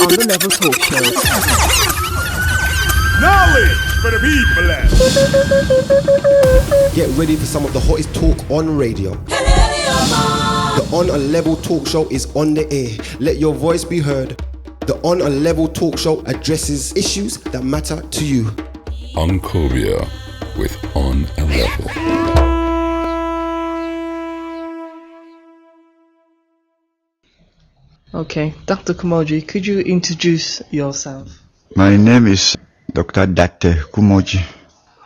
on the Level Talk Show. Knowledge for the people. Get ready for some of the hottest talk on radio. The On a Level Talk Show is on the air. Let your voice be heard. The On a Level Talk Show addresses issues that matter to you. Ankhobia with On a Level. Okay, Dr. Kumordzi, could you introduce yourself? My name is Dr. Kumordzi.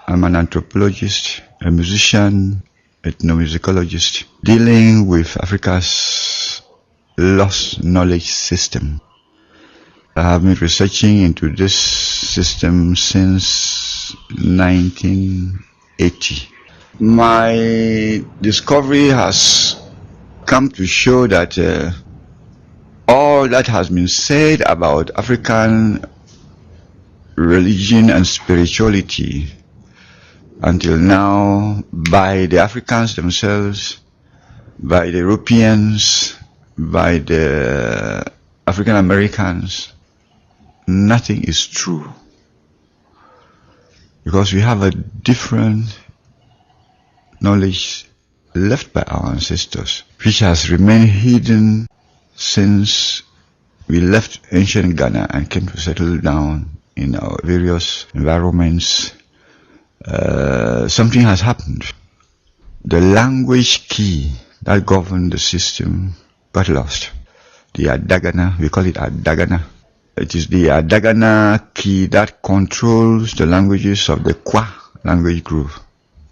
I'm an anthropologist, a musician, ethnomusicologist, dealing with Africa's lost knowledge system. I have been researching into this system since 1980. My discovery has come to show that all that has been said about African religion and spirituality until now by the Africans themselves, by the Europeans, by the African Americans, nothing is true. Because we have a different knowledge left by our ancestors, which has remained hidden since we left ancient Ghana and came to settle down in our various environments. Something has happened. The language key that governed the system got lost. The Adagana, we call it Adagana. It is the Adagana key that controls the languages of the Kwa language group.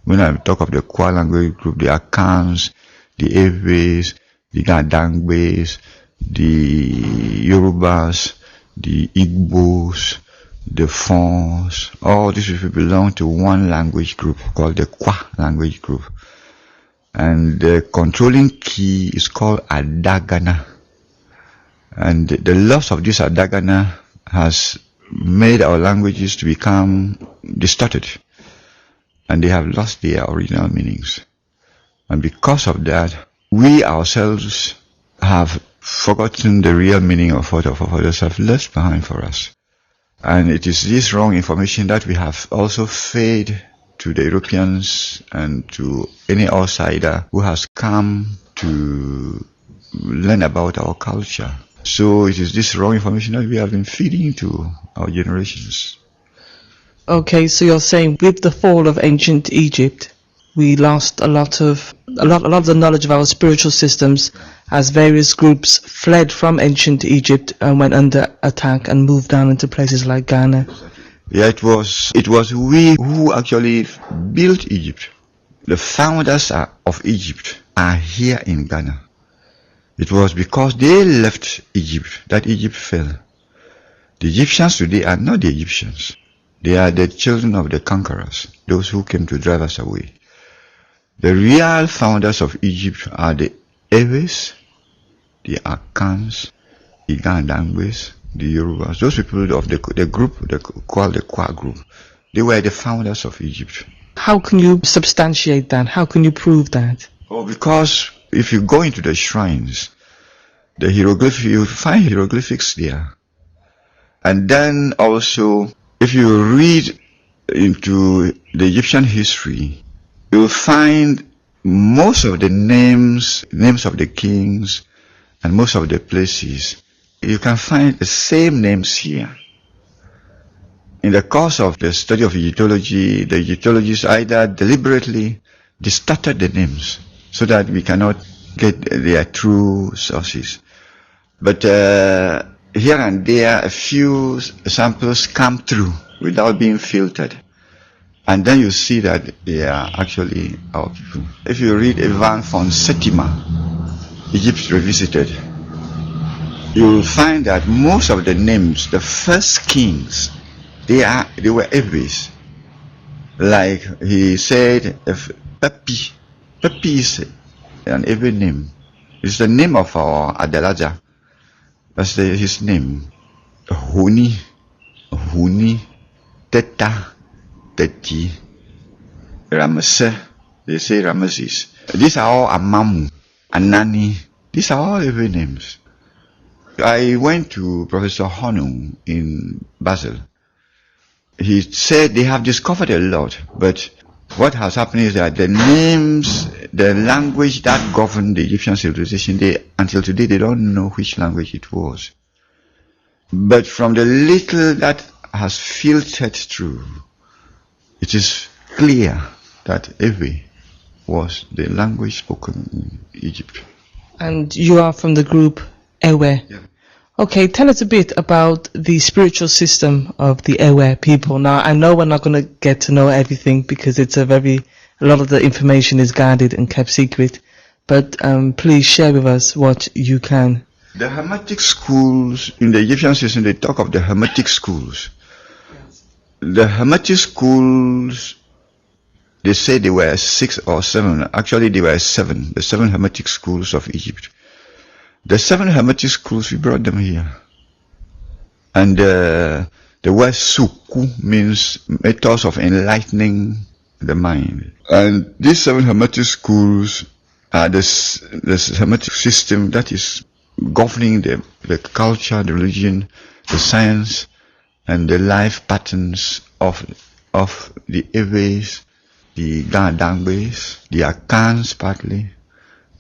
When I talk of the Kwa language group, the Akans, the Eves, the Gadangbes, the Yorubas, the Igbos, the Fons, all these people belong to one language group called the Kwa language group. And the controlling key is called Adagana. And the loss of this Adagana has made our languages to become distorted. And they have lost their original meanings. And because of that, we ourselves have forgotten the real meaning of what our forefathers have left behind for us. And it is this wrong information that we have also fed to the Europeans and to any outsider who has come to learn about our culture. So it is this wrong information that we have been feeding to our generations. Okay, so you're saying with the fall of ancient Egypt, we lost a lot of the knowledge of our spiritual systems as various groups fled from ancient Egypt and went under attack and moved down into places like Ghana. Yeah, it was we who actually built Egypt. The founders of Egypt are here in Ghana. It was because they left Egypt that Egypt fell. The Egyptians today are not the Egyptians. They are the children of the conquerors, those who came to drive us away. The real founders of Egypt are the Eves, the Akans, the Gandangbes, the Yorubas. Those people of the group called the Kwa group. They were the founders of Egypt. How can you substantiate that? How can you prove that? Oh, because if you go into the shrines, the hieroglyphics, you find hieroglyphics there. And then also, if you read into the Egyptian history, you will find most of the names of the kings, and most of the places. You can find the same names here. In the course of the study of Egyptology, the Egyptologists either deliberately distorted the names so that we cannot get their true sources. But here and there, a few samples come through without being filtered. And then you see that they are actually our people. If you read Ivan von Septima, Egypt Revisited, you will find that most of the names, the first kings, they were Eves. Like he said, Pepi. Pepi is an Ewe name. It's the name of our Adelaja. That's his name. Huni, Teta, Teti, Ramesses. They say Ramesses. These are all Amamu, Anani. These are all Ewe names. I went to Professor Honung in Basel. He said they have discovered a lot, but what has happened is that the names, the language that governed the Egyptian civilization, until today they don't know which language it was. But from the little that has filtered through, it is clear that Ewe was the language spoken in Egypt. And you are from the group Ewe. Yeah. Okay, tell us a bit about the spiritual system of the Ewe people. Now, I know we're not going to get to know everything because it's a lot of the information is guarded and kept secret, but please share with us what you can. The hermetic schools, in the Egyptian system, they talk of the hermetic schools. Yes. The hermetic schools, they say there were 6 or 7. Actually, there were 7. The 7 hermetic schools of Egypt. The 7 hermetic schools, we brought them here. And the word suku means methods of enlightening the mind. And these 7 hermetic schools are the hermetic system that is governing the culture, the religion, the science, and the life patterns of the Ewes, the Gandangwes, the Akans partly,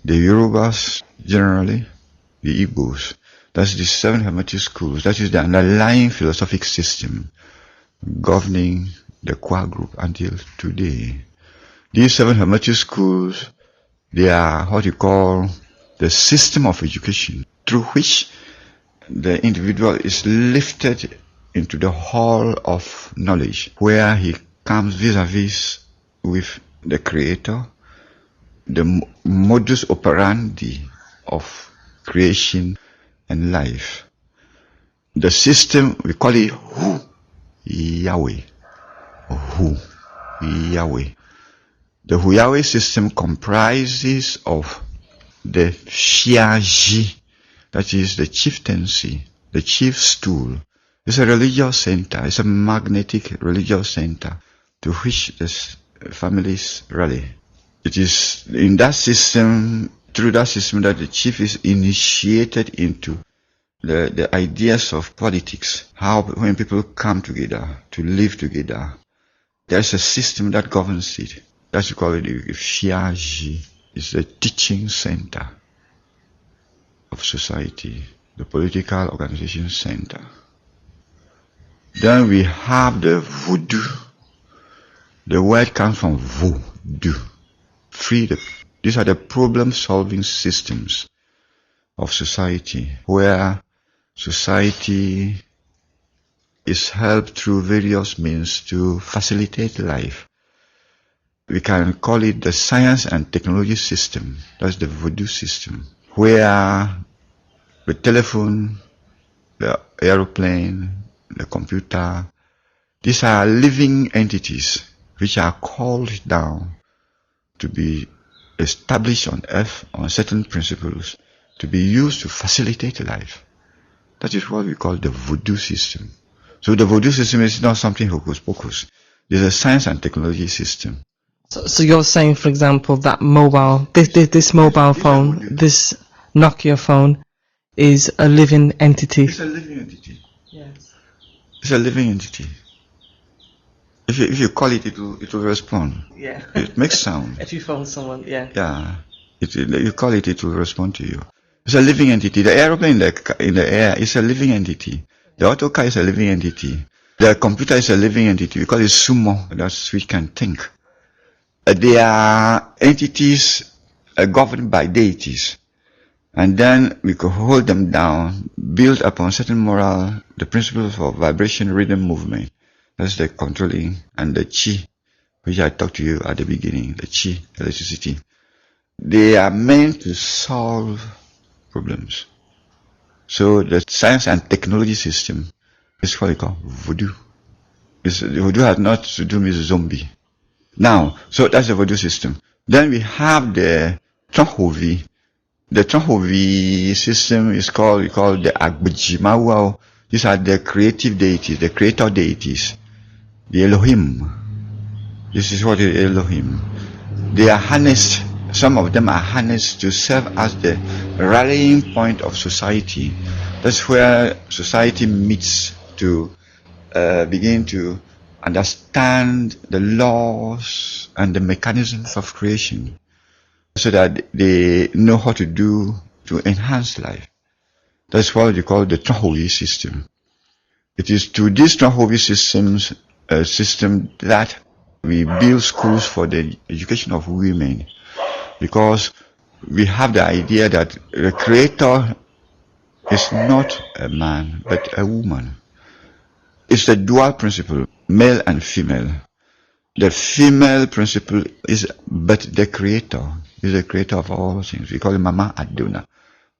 the Yorubas generally, the Igbos. That's the 7 hermetic schools. That is the underlying philosophic system governing the Kwa group until today. These 7 hermetic schools, they are what you call the system of education through which the individual is lifted into the hall of knowledge, where he comes vis-a-vis with the Creator, the modus operandi of creation and life. The system, we call it Hu Yahweh, or Hu Yahweh. The Hu Yahweh system comprises of the Shiaji, that is the chieftaincy, the chief stool. It's a religious center, it's a magnetic religious center to which the families rally. It is in that system, through that system, that the chief is initiated into the ideas of politics, how when people come together to live together, there's a system that governs it. That's called the Shiaji. It's the teaching center of society, the political organization center. Then we have the voodoo. The word comes from voodoo. These are the problem-solving systems of society, where society is helped through various means to facilitate life. We can call it the science and technology system. That's the voodoo system, where the telephone, the aeroplane, the computer, these are living entities which are called down to be established on earth on certain principles to be used to facilitate life. That is what we call the voodoo system. So the voodoo system is not something hocus pocus. It's a science and technology system. So you're saying, for example, that this mobile phone, this Nokia phone, is a living entity. It's a living entity. Yes. It's a living entity. If you call it, it will respond. Yeah. It makes sound. If you phone someone, yeah. Yeah. You call it, it will respond to you. It's a living entity. The aeroplane in the air is a living entity. The auto car is a living entity. The computer is a living entity. We call it sumo. That's which can think. They are entities governed by deities. And then we could hold them down, build upon certain the principles of vibration, rhythm, movement. That's the controlling, and the chi, which I talked to you at the beginning, the chi, electricity. They are meant to solve problems. So the science and technology system is what we call voodoo. Voodoo has not to do with zombie. Now, so that's the voodoo system. Then we have the Tronhovi. The Tronhovi system is we call the Agbujimawa. These are the creative deities, the creator deities, the Elohim. This is what is Elohim. They are harnessed, some of them are harnessed to serve as the rallying point of society, That's where society meets to begin to understand the laws and the mechanisms of creation, so that they know how to do to enhance life. That's what you call the Trahovi system. It is to this Trahovi system that we build schools for the education of women, because we have the idea that the creator is not a man but a woman. It's the dual principle, male and female. The female principle is but the creator, is the creator of all things. We call it Mama Aduna,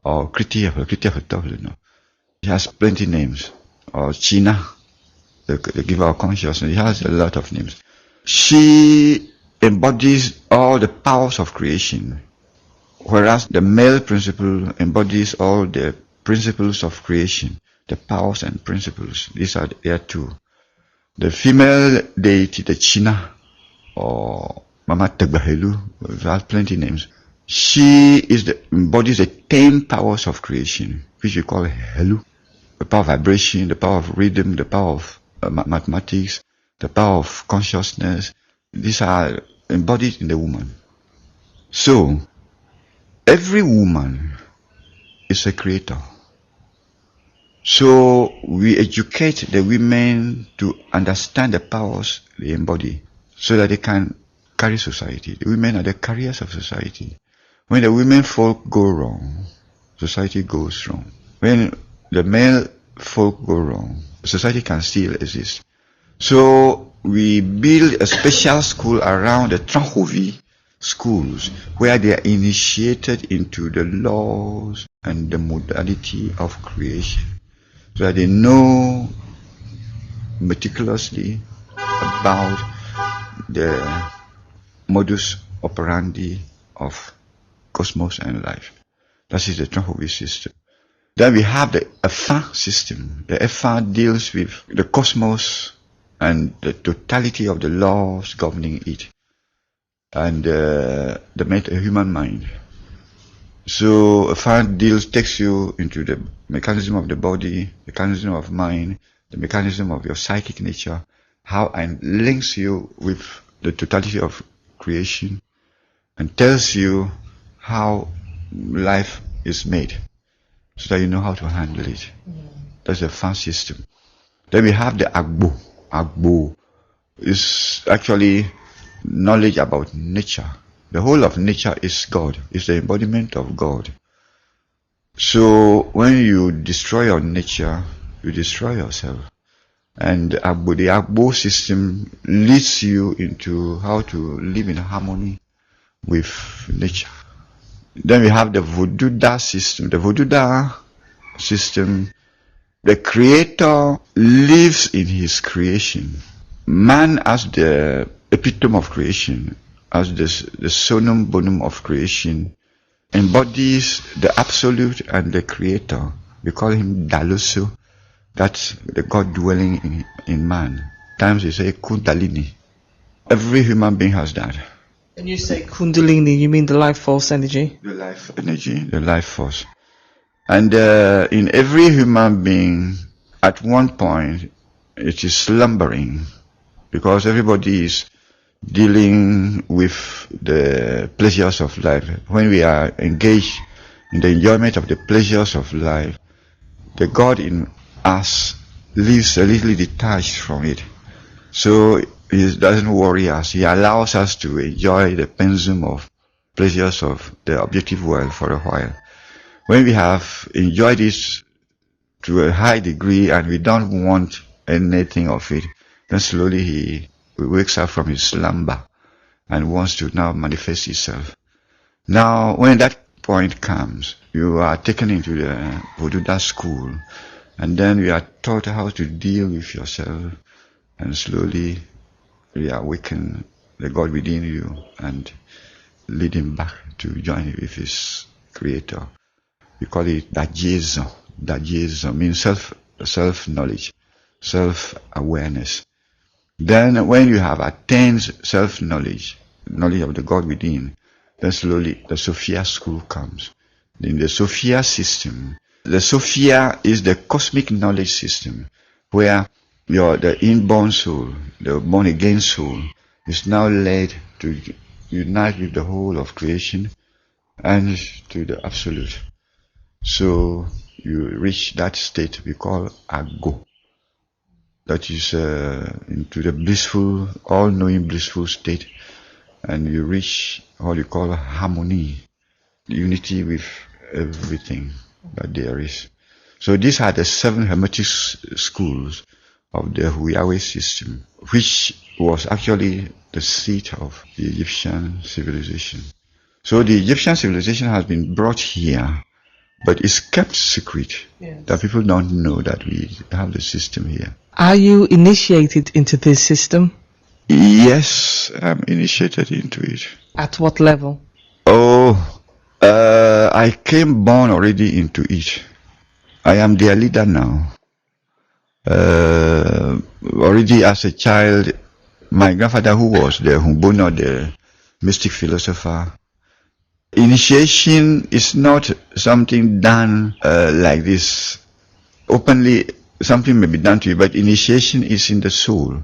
or Kriti. It has plenty names, or China, the giver of consciousness. It has a lot of names. She embodies all the powers of creation, whereas the male principle embodies all the principles of creation, the powers and principles. These are there too. The female deity, the China, or Mama Tagbahelu, has plenty names. She embodies the 10 powers of creation, which we call Helu. The power of vibration, the power of rhythm, the power of mathematics, the power of consciousness. These are embodied in the woman. So, every woman is a creator. So we educate the women to understand the powers they embody, so that they can carry society. The women are the carriers of society. When the women folk go wrong, society goes wrong. When the male folk go wrong, society can still exist. So we build a special school around the Trahovi schools, where they are initiated into the laws and the modality of creation, so that they know meticulously about the modus operandi of cosmos and life. That is the Trahovi system. Then we have the Efa system. The Efa deals with the cosmos and the totality of the laws governing it, and the human mind. So Efa takes you into the mechanism of the body, mechanism of mind, the mechanism of your psychic nature, and links you with the totality of creation, and tells you how life is made, so that you know how to handle it. That's the Efa system. Then we have the Agbo. Agbo is actually knowledge about nature. The whole of nature is God, is the embodiment of God. So when you destroy your nature, you destroy yourself. And the Agbo system leads you into how to live in harmony with nature. Then we have the Voduda system. The Voduda system, the creator lives in his creation. Man, as the epitome of creation, as the sonum bonum of creation, embodies the absolute and the creator. We call him Dalusu. That's the God dwelling in man. Times we say Kundalini. Every human being has that. When you say Kundalini, you mean the life force energy? The life energy, the life force. And in every human being, at one point, it is slumbering, because everybody is dealing with the pleasures of life. When we are engaged in the enjoyment of the pleasures of life, the God in us lives a little detached from it. So he doesn't worry us. He allows us to enjoy the pensum of pleasures of the objective world for a while. When we have enjoyed it to a high degree and we don't want anything of it, then slowly he wakes up from his slumber and wants to now manifest himself. Now, when that point comes, you are taken into the Voduda school, and then you are taught how to deal with yourself, and slowly reawaken the God within you and lead him back to join with his creator. We call it Dajezo. Dajezo means self-knowledge, self-awareness. Then when you have attained self-knowledge, knowledge of the God within, then slowly the Sophia school comes. In the Sophia system, The Sophia is the cosmic knowledge system where the inborn soul, the born again soul, is now led to unite with the whole of creation and to the absolute. So you reach that state we call Ago. That is into the blissful, all-knowing blissful state, and you reach what you call harmony, unity with everything that there is. So these are the 7 hermetic schools of the Huyawe system, which was actually the seat of the Egyptian civilization. So the Egyptian civilization has been brought here, but it's kept secret. Yes. That people don't know that we have the system here. Are you initiated into this system? Yes, I'm initiated into it. At what level? I came born already into it. I am their leader now. Already as a child, my grandfather, who was the Humbono, the mystic philosopher, initiation is not something done like this. Openly, something may be done to you, but initiation is in the soul.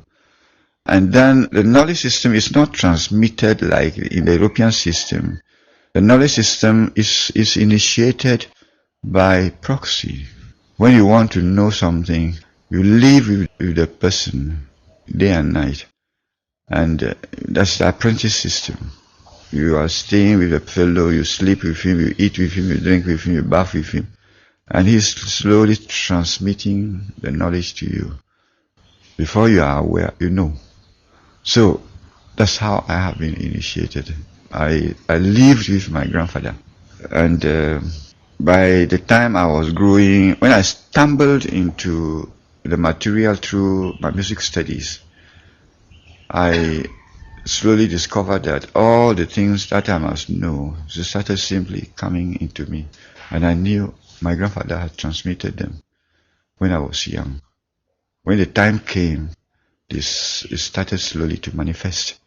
And then the knowledge system is not transmitted like in the European system. The knowledge system is initiated by proxy. When you want to know something, you live with the person day and night. And that's the apprentice system. You are staying with a fellow, you sleep with him, you eat with him, you drink with him, you bath with him. And he's slowly transmitting the knowledge to you. Before you are aware, you know. So that's how I have been initiated. I lived with my grandfather. And by the time I was growing, when I stumbled into the material through my music studies, I slowly discovered that all the things that I must know just started simply coming into me. And I knew my grandfather had transmitted them when I was young. When the time came, it started slowly to manifest.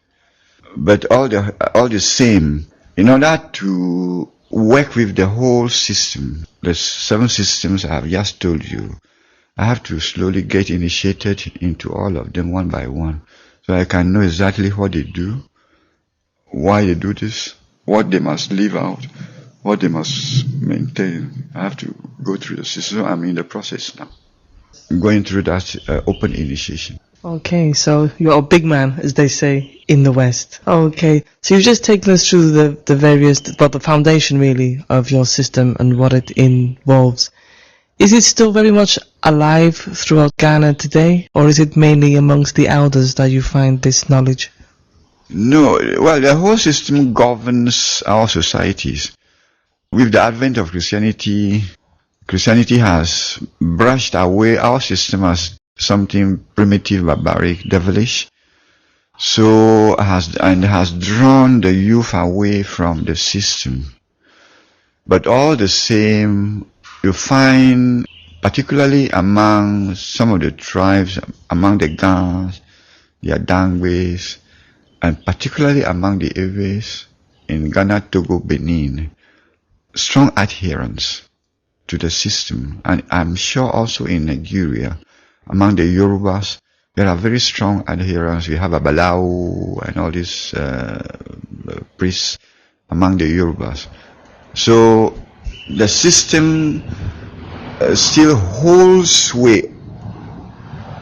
But all the same, in order to work with the whole system, the 7 systems I have just told you, I have to slowly get initiated into all of them one by one, so I can know exactly what they do, why they do this, what they must leave out, what they must maintain. I have to go through the system. So I'm in the process now, going through that open initiation. Okay, so you're a big man, as they say in the West. Okay, so you've just taken us through the various, well, the foundation really of your system and what it involves. Is it still very much alive throughout Ghana today, or is it mainly amongst the elders that you find this knowledge? No, well, the whole system governs our societies. With the advent of Christianity has brushed away our system as something primitive, barbaric, devilish. So has drawn the youth away from the system. But all the same, you find, particularly among some of the tribes, among the Gans, the Adangwes, and particularly among the Eves in Ghana, Togo, Benin, strong adherence to the system. And I'm sure also in Nigeria, among the Yorubas, there are very strong adherents. We have Babalawo and all these priests among the Yorubas. So the system still holds sway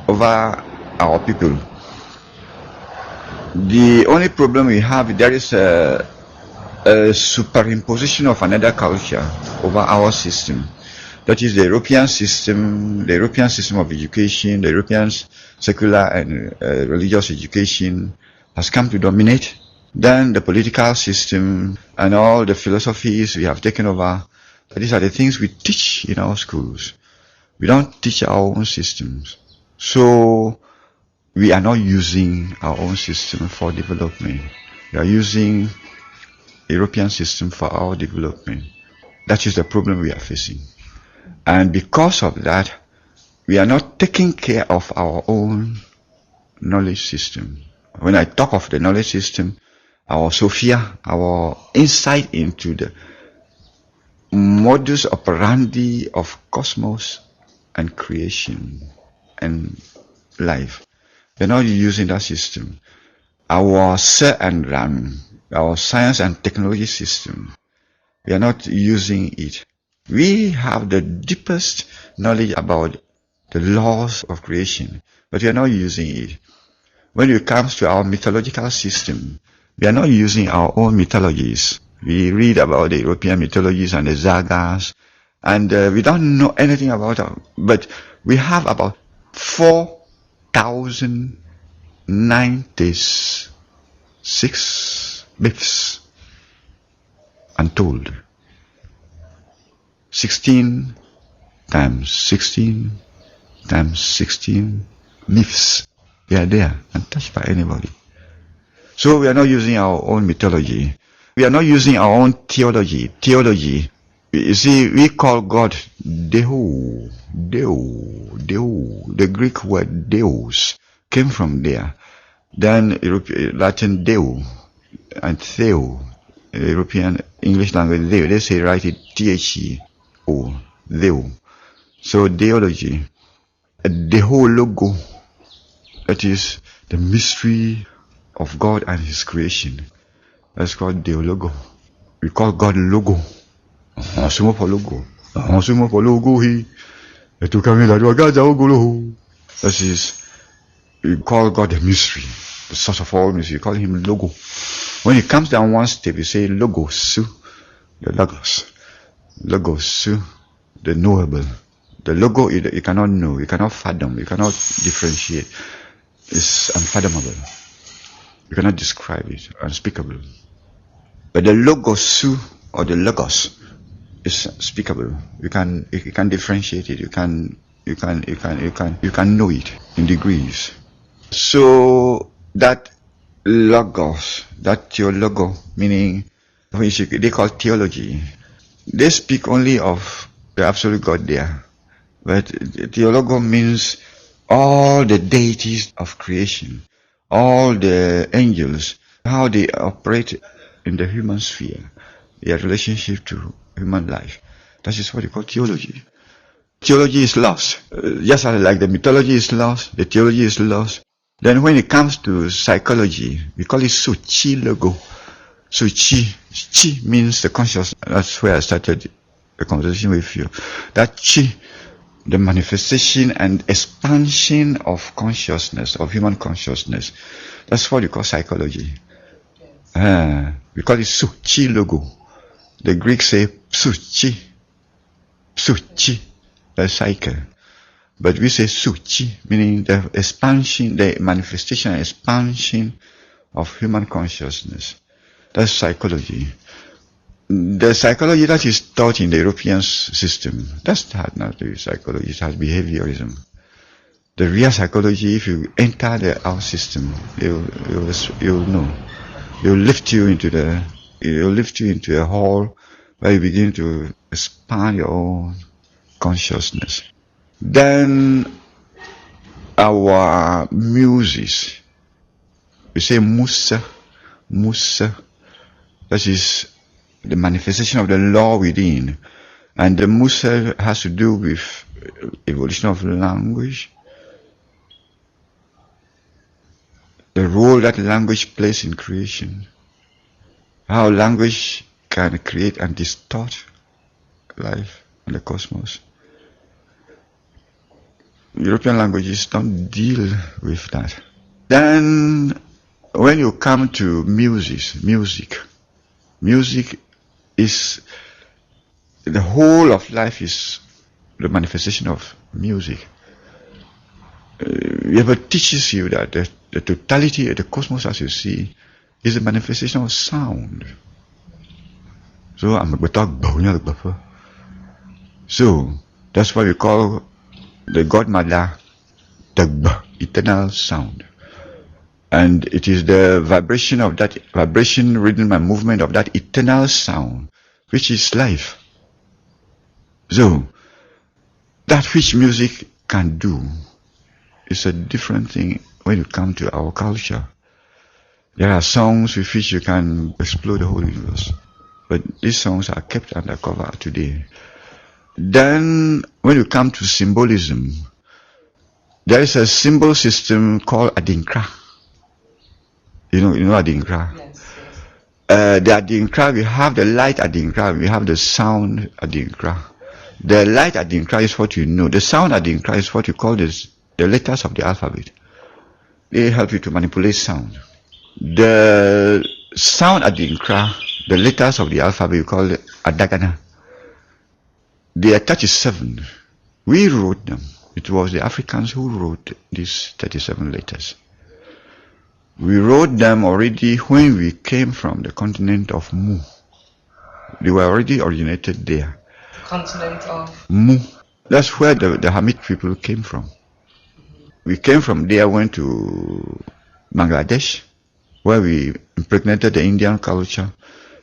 over our people. The only problem we have, there is a superimposition of another culture over our system. That is the European system of education, the European secular and religious education has come to dominate. Then the political system and all the philosophies we have taken over. These are the things we teach in our schools. We don't teach our own systems. So we are not using our own system for development. We are using European system for our development. That is the problem we are facing. And because of that, we are not taking care of our own knowledge system. When I talk of the knowledge system, our Sophia, our insight into the modus operandi of cosmos and creation and life. We're not using that system. Our our science and technology system, we are not using it. We have the deepest knowledge about the laws of creation, but we are not using it. When it comes to our mythological system, we are not using our own mythologies. We read about the European mythologies and the sagas, and we don't know anything about them. But we have about 4,096 myths untold. 16 times 16 times 16 myths. They are there, untouched by anybody. So we are not using our own mythology. We are not using our own theology. You see, we call God Deo. The Greek word Deus came from there. Then Latin Deo and Theo, European English language Deo. They say write it Theo, Deo. So theology, the whole logo, that is the mystery of God and His creation. That's called Deologo. We call God Logo. That is, we call God the mystery, the source of all mystery. We call Him Logo. When it comes down one step, we say Logos, the Logos. Logos, the knowable. The logo you cannot know, you cannot fathom, you cannot differentiate. It's unfathomable. You cannot describe it, unspeakable. But the logos or the logos is speakable. You can differentiate it. You can know it in degrees. So that logos, that theologo, meaning which they call theology, they speak only of the absolute God there. But theologo means all the deities of creation, all the angels, how they operate in the human sphere, their relationship to human life. That is what they call theology. Theology is lost. Just like the mythology is lost, the theology is lost. Then when it comes to psychology, we call it Suchi logo. Suchi. Chi means the consciousness. That's where I started the conversation with you. That Chi, the manifestation and expansion of consciousness, of human consciousness. That's what we call psychology. We call it Suchi logo. The Greeks say Suchi. Suchi, the psyche. But we say Suchi, meaning the expansion, the manifestation and expansion of human consciousness. That's psychology. The psychology that is taught in the European system, that's not the psychology, it has behaviorism. The real psychology, if you enter our system, you'll know. It'll lift you into a hall where you begin to expand your own consciousness. Then our muses, we say Musa, that is the manifestation of the law within. And the Musa has to do with evolution of language, the role that language plays in creation, how language can create and distort life and the cosmos. European languages don't deal with that. Then when you come to music is, the whole of life is the manifestation of music. It teaches you that the totality of the cosmos as you see is a manifestation of sound. So that's why we call the godmother the eternal sound. And it is the vibration, rhythm and movement of that eternal sound, which is life. So, that which music can do is a different thing when you come to our culture. There are songs with which you can explore the whole universe. But these songs are kept undercover today. Then, when you come to symbolism, there is a symbol system called Adinkra. You know Adinkra? Yes. The Adinkra, we have the light Adinkra, we have the sound Adinkra. The light Adinkra is what you know. The sound Adinkra is what you call the letters of the alphabet. They help you to manipulate sound. The sound Adinkra, the letters of the alphabet, we call it Adagana. They are 37. We wrote them. It was the Africans who wrote these 37 letters. We wrote them already when we came from the continent of Mu. They were already originated there. Continent of Mu. That's where the Hamid people came from. We came from there, went to Bangladesh, where we impregnated the Indian culture.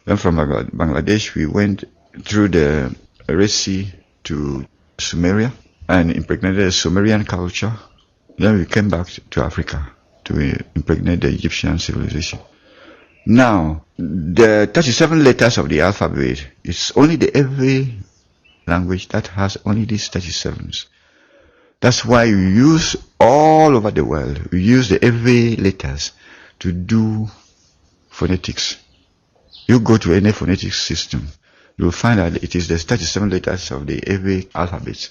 Then from Bangladesh, we went through the Red Sea to Sumeria and impregnated the Sumerian culture. Then we came back to Africa to impregnate the Egyptian civilization. Now, the 37 letters of the alphabet is only the Ewe language that has only these 37s. That's why we use all over the world, we use the Ewe letters to do phonetics. You go to any phonetic system, you'll find that it is the 37 letters of the Ewe alphabet,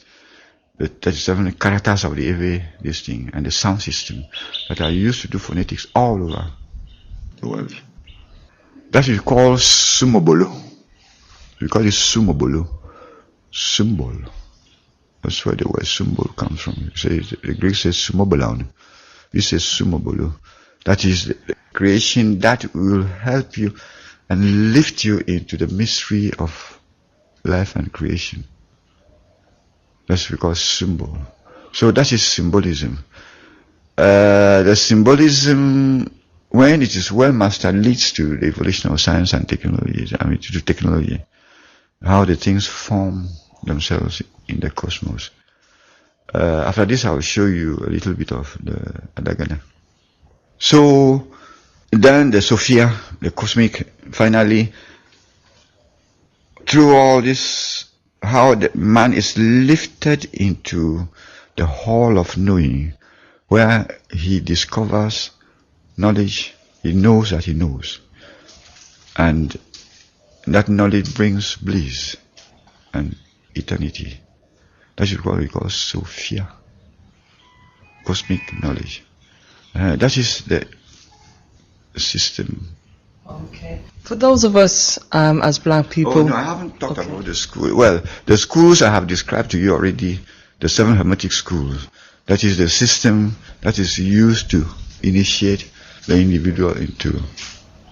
the 37 characters of the Ewe, this thing, and the sound system that are used to do phonetics all over the world. That is called sumobolo. We call it sumobolo. Symbol. That's where the word symbol comes from. The Greek says sumobolon. This is sumobolo. That is the creation that will help you and lift you into the mystery of life and creation. That's because symbol. So that is symbolism. The symbolism, when it is well mastered, leads to the evolution of science and technology. To technology. How the things form themselves in the cosmos. After this, I will show you a little bit of the Adagana. So, then the Sophia, the cosmic, finally, through all this, how the man is lifted into the hall of knowing, where he discovers knowledge, he knows that he knows. And that knowledge brings bliss and eternity. That is what we call Sophia, cosmic knowledge. That is the system. Okay. For those of us as black people... Oh, no, I haven't talked about the school. Well, the schools I have described to you already, the 7 hermetic schools. That is the system that is used to initiate the individual into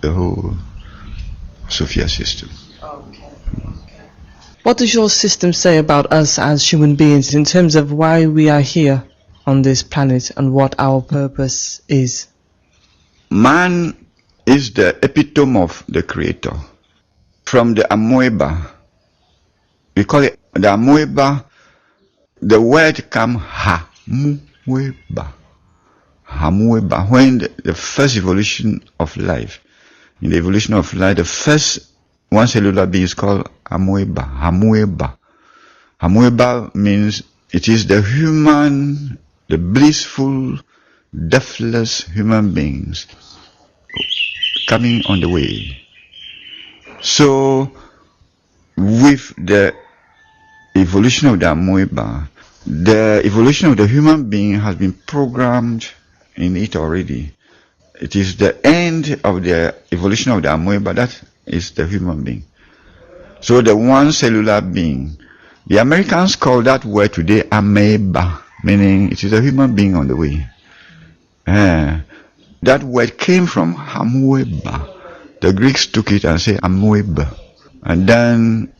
the whole Sophia system. Okay. What does your system say about us as human beings in terms of why we are here on this planet and what our purpose is? Man is the epitome of the Creator. From the amoeba, we call it the amoeba, the word comes hamueba. Hamueba. When the first evolution of life, in the evolution of life, the first one cellular being is called amoeba. Hamueba. Hamueba means it is the human, the blissful, deathless human beings coming on the way. So, with the evolution of the amoeba, the evolution of the human being has been programmed in it already. It is the end of the evolution of the amoeba, that is the human being. So the one cellular being, the Americans call that word today amoeba, meaning it is a human being on the way. That word came from amoeba. The Greeks took it and said amoeba. And then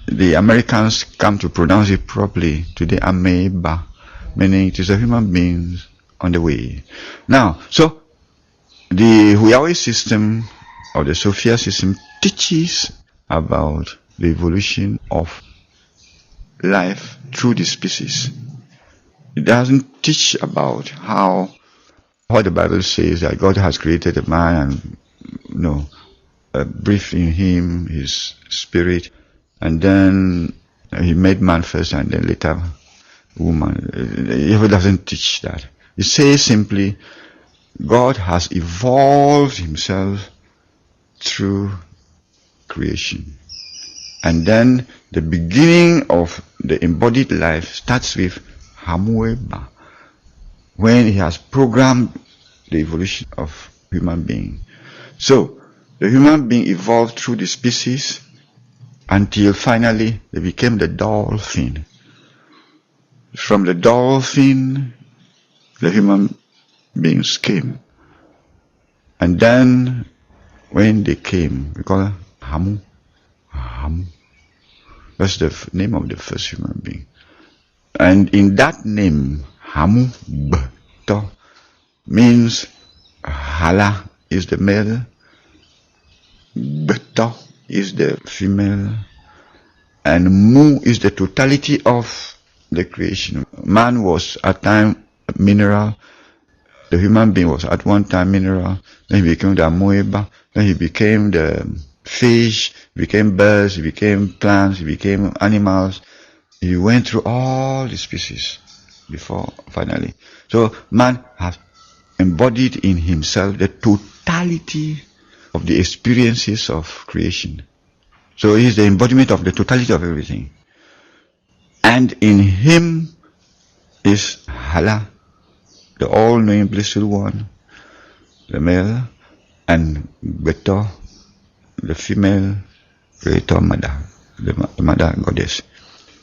the Americans come to pronounce it properly today amoeba, meaning it is a human being on the way. Now, so the Huawei system or the Sophia system teaches about the evolution of life through the species. It doesn't teach about how what the Bible says that God has created a man, and no. breathed in him his spirit, and then he made man first and then later woman. He doesn't teach that. It says simply, God has evolved himself through creation. And then the beginning of the embodied life starts with Hamueba, when he has programmed the evolution of human being. So the human being evolved through the species until finally they became the dolphin. From the dolphin, the human beings came. And then when they came, we call it Hamu. Hamu. That's the name of the first human being. And in that name, Hamu Bto means Hala is the male, Bto is the female, and Mu is the totality of the creation. Man was at time mineral, the human being was at one time mineral, then he became the amoeba, then he became the fish, he became birds, he became plants, he became animals. He went through all the species before finally. So man has embodied in himself the totality of the experiences of creation. So he is the embodiment of the totality of everything. And in him is Hala, the all-knowing blissful one, the male, and Beto, the female, creator mother, the mother goddess,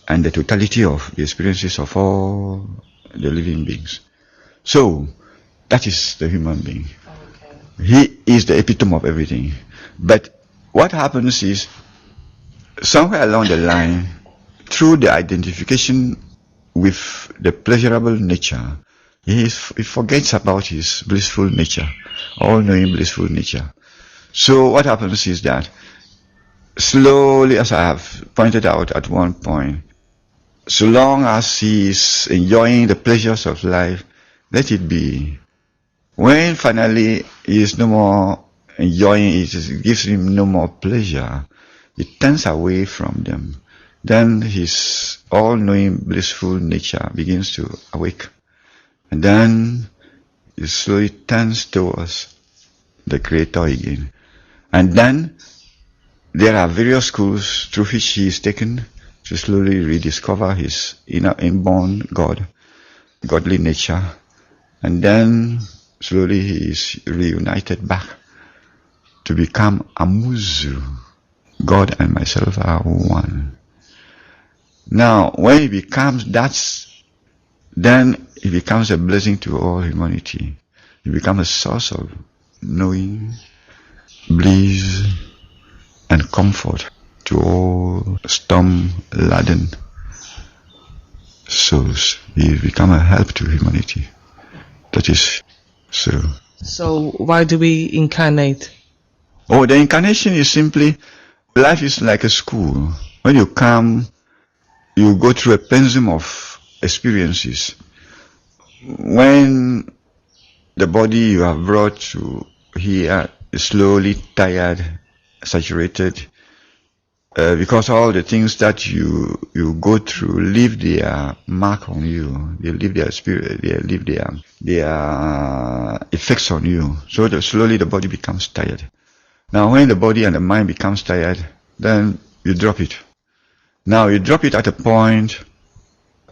and the totality of the experiences of all the living beings. So that is the human being. Okay. He is the epitome of everything. But what happens is, somewhere along the line, through the identification with the pleasurable nature, he forgets about his blissful nature, all-knowing blissful nature. So what happens is that, slowly, as I have pointed out at one point, so long as he is enjoying the pleasures of life, let it be. When finally he is no more enjoying it, it gives him no more pleasure, he turns away from them. Then his all-knowing blissful nature begins to awake. And then he slowly turns towards the Creator again. And then there are various schools through which he is taken to slowly rediscover his inborn godly nature. And then slowly he is reunited back to become Amuzu. God and myself are one. Now, when he becomes that, then he becomes a blessing to all humanity. He becomes a source of knowing, bliss, and comfort to all storm-laden souls. He becomes a help to humanity. That is so. So why do we incarnate? Oh, the incarnation is simply, life is like a school. When you come, you go through a pensum of experiences. When the body you have brought to here is slowly tired, saturated, because all the things that you go through leave their mark on you. They leave their spirit, they leave their effects on you. So slowly the body becomes tired. Now when the body and the mind becomes tired, then you drop it. Now you drop it at a point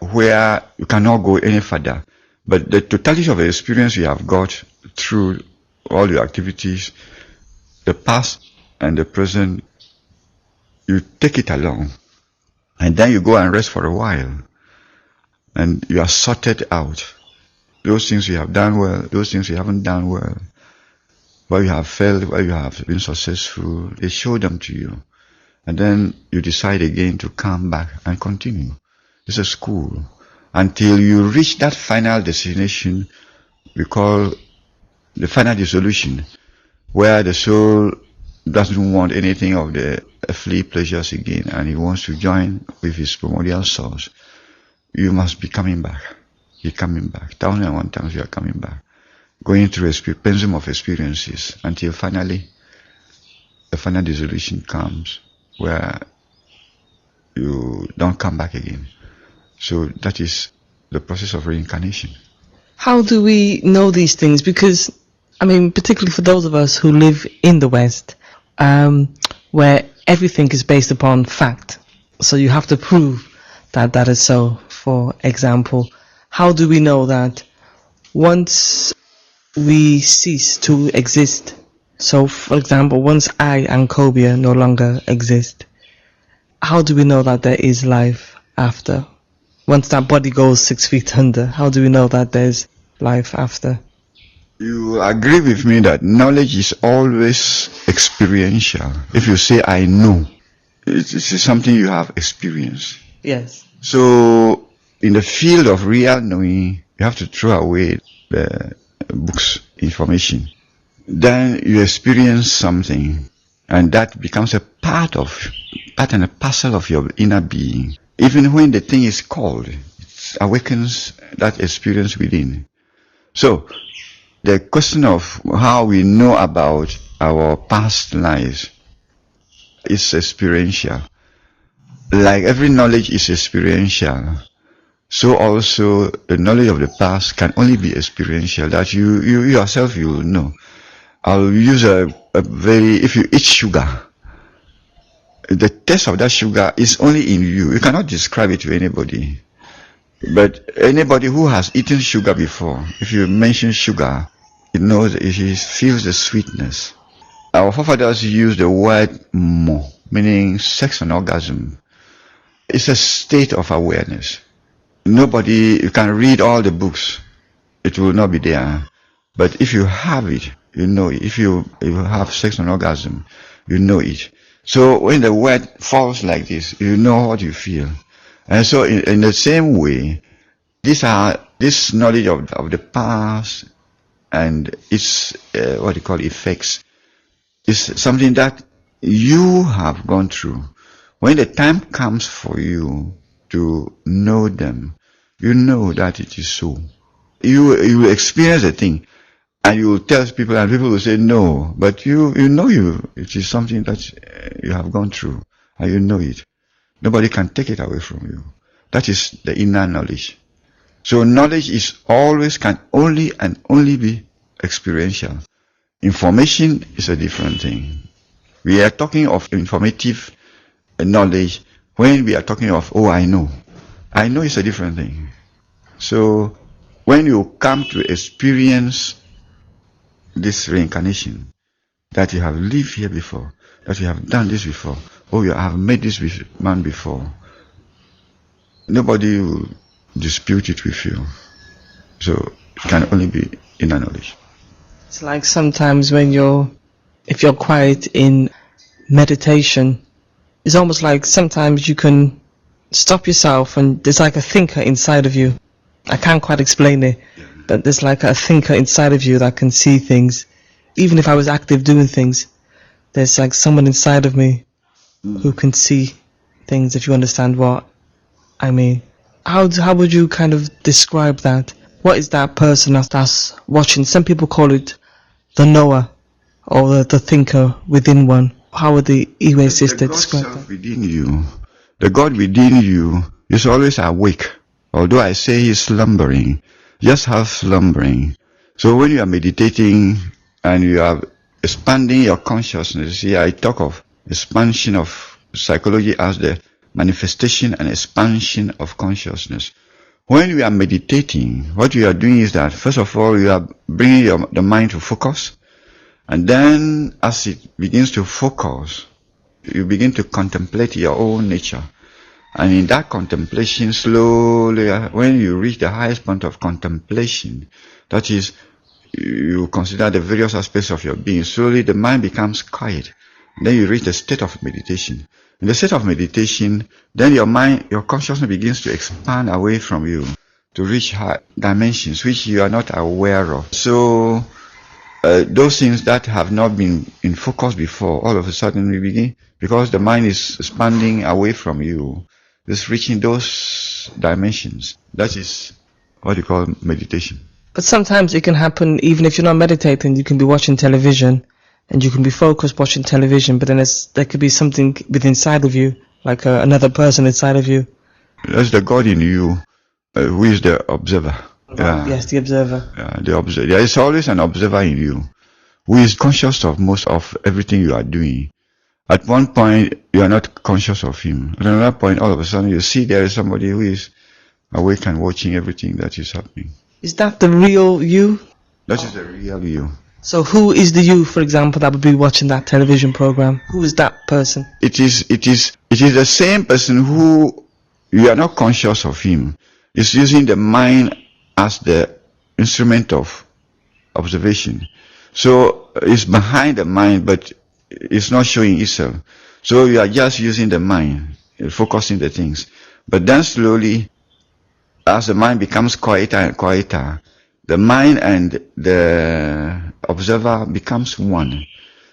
where you cannot go any further. But the totality of the experience you have got through all your activities, the past and the present, you take it along. And then you go and rest for a while. And you are sorted out. Those things you have done well, those things you haven't done well, where you have failed, where you have been successful, they show them to you. And then you decide again to come back and continue. It's a school. Until you reach that final destination we call the final dissolution, where the soul doesn't want anything of the earthly pleasures again and he wants to join with his primordial source. You must be coming back. You're coming back. 1,001 times you are coming back. Going through a pensum of experiences until finally a final dissolution comes where you don't come back again. So that is the process of reincarnation. How do we know these things? Because, I mean, particularly for those of us who live in the West, where everything is based upon fact. So you have to prove that that is so. For example, how do we know that once we cease to exist? So, for example, once I, Ankhobia, no longer exist, how do we know that there is life after? Once that body goes 6 feet under, how do we know that there's life after? You agree with me that knowledge is always experiential. If you say, I know, it's something you have experienced. Yes. So, in the field of real knowing, you have to throw away the books, information. Then you experience something, and that becomes a part and a parcel of your inner being. Even when the thing is called, it awakens that experience within. So, the question of how we know about our past lives is experiential. Like every knowledge is experiential, so also the knowledge of the past can only be experiential, that you yourself you will know. I'll use if you eat sugar, the taste of that sugar is only in you. You cannot describe it to anybody. But anybody who has eaten sugar before, if you mention sugar, it knows, it feels the sweetness. Our forefathers used the word mo, meaning sex and orgasm. It's a state of awareness. You can read all the books, it will not be there. But if you have it, you know it. If you have sex and orgasm, you know it. So when the word falls like this, you know what you feel. And so in the same way, this knowledge of the past and its effects is something that you have gone through. When the time comes for you to know them, you know that it is so. You will experience a thing, and you will tell people, and people will say no, but you know it is something that you have gone through, and you know it. Nobody can take it away from you. That is the inner knowledge. So knowledge can only be experiential. Information is a different thing. We are talking of informative knowledge when we are talking of, I know. I know is a different thing. So when you come to experience this reincarnation, that you have lived here before, that you have done this before, you have made this man before, nobody will dispute it with you. So it can only be inner knowledge. It's like sometimes if you're quiet in meditation, it's almost like sometimes you can stop yourself and there's like a thinker inside of you. I can't quite explain it, but there's like a thinker inside of you that can see things. Even if I was active doing things, there's like someone inside of me who can see things, if you understand what I mean. How would you kind of describe that? What is that person that's watching? Some people call it the knower or the thinker within one. How would the Iwe sister describe that? Within you, the God within you is always awake. Although I say he's slumbering, just half slumbering. So when you are meditating and you are expanding your consciousness, here I talk of expansion of psychology as the manifestation and expansion of consciousness. When you are meditating, what you are doing is that, first of all, you are bringing the mind to focus. And then, as it begins to focus, you begin to contemplate your own nature. And in that contemplation, slowly, when you reach the highest point of contemplation, that is, you consider the various aspects of your being, slowly the mind becomes quiet. Then you reach the state of meditation. In the state of meditation, then your consciousness begins to expand away from you to reach high dimensions which you are not aware of. So, those things that have not been in focus before, all of a sudden we begin, because the mind is expanding away from you, it's reaching those dimensions. That is what you call meditation. But sometimes it can happen even if you're not meditating. You can be watching television and you can be focused watching television, but then there could be something within inside of you, like another person inside of you. That's the God in you, who is the observer. Yeah. Yes, the observer. Yeah, the observer. There is always an observer in you who is conscious of most of everything you are doing. At one point, you are not conscious of him. At another point, all of a sudden, you see there is somebody who is awake and watching everything that is happening. Is that the real you? That is the real you. So who is the you, for example, that would be watching that television program? Who is that person? It is the same person who you are not conscious of him. It's using the mind as the instrument of observation. So it's behind the mind, but it's not showing itself. So you are just using the mind, focusing the things. But then slowly, as the mind becomes quieter and quieter, the mind and the observer becomes one.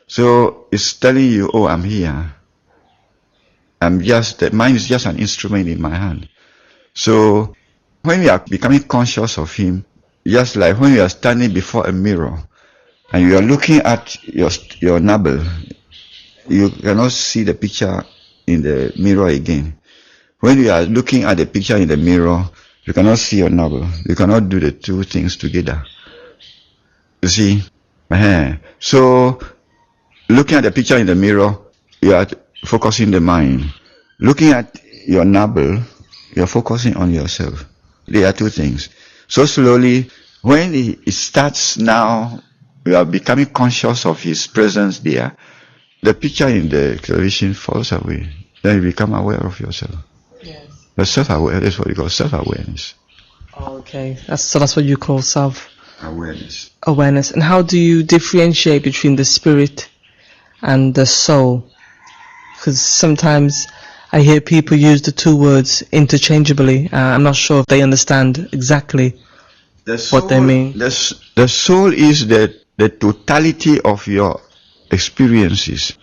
So it's telling you, oh, I'm here. The mind is just an instrument in my hand. So when you are becoming conscious of him, just like when you are standing before a mirror and you are looking at your navel, you cannot see the picture in the mirror again. When you are looking at the picture in the mirror, you cannot see your navel. You cannot do the two things together. You see? So, looking at the picture in the mirror, you are focusing the mind. Looking at your navel, you are focusing on yourself. They are two things. So slowly, when it starts now, you are becoming conscious of his presence there. The picture in the television falls away. Then you become aware of yourself. Yes. But self-awareness is what you call self-awareness. Okay, that's what you call Awareness. Awareness. And how do you differentiate between the spirit and the soul? Because sometimes I hear people use the two words interchangeably. I'm not sure if they understand exactly what they mean. The soul is the totality of your experiences.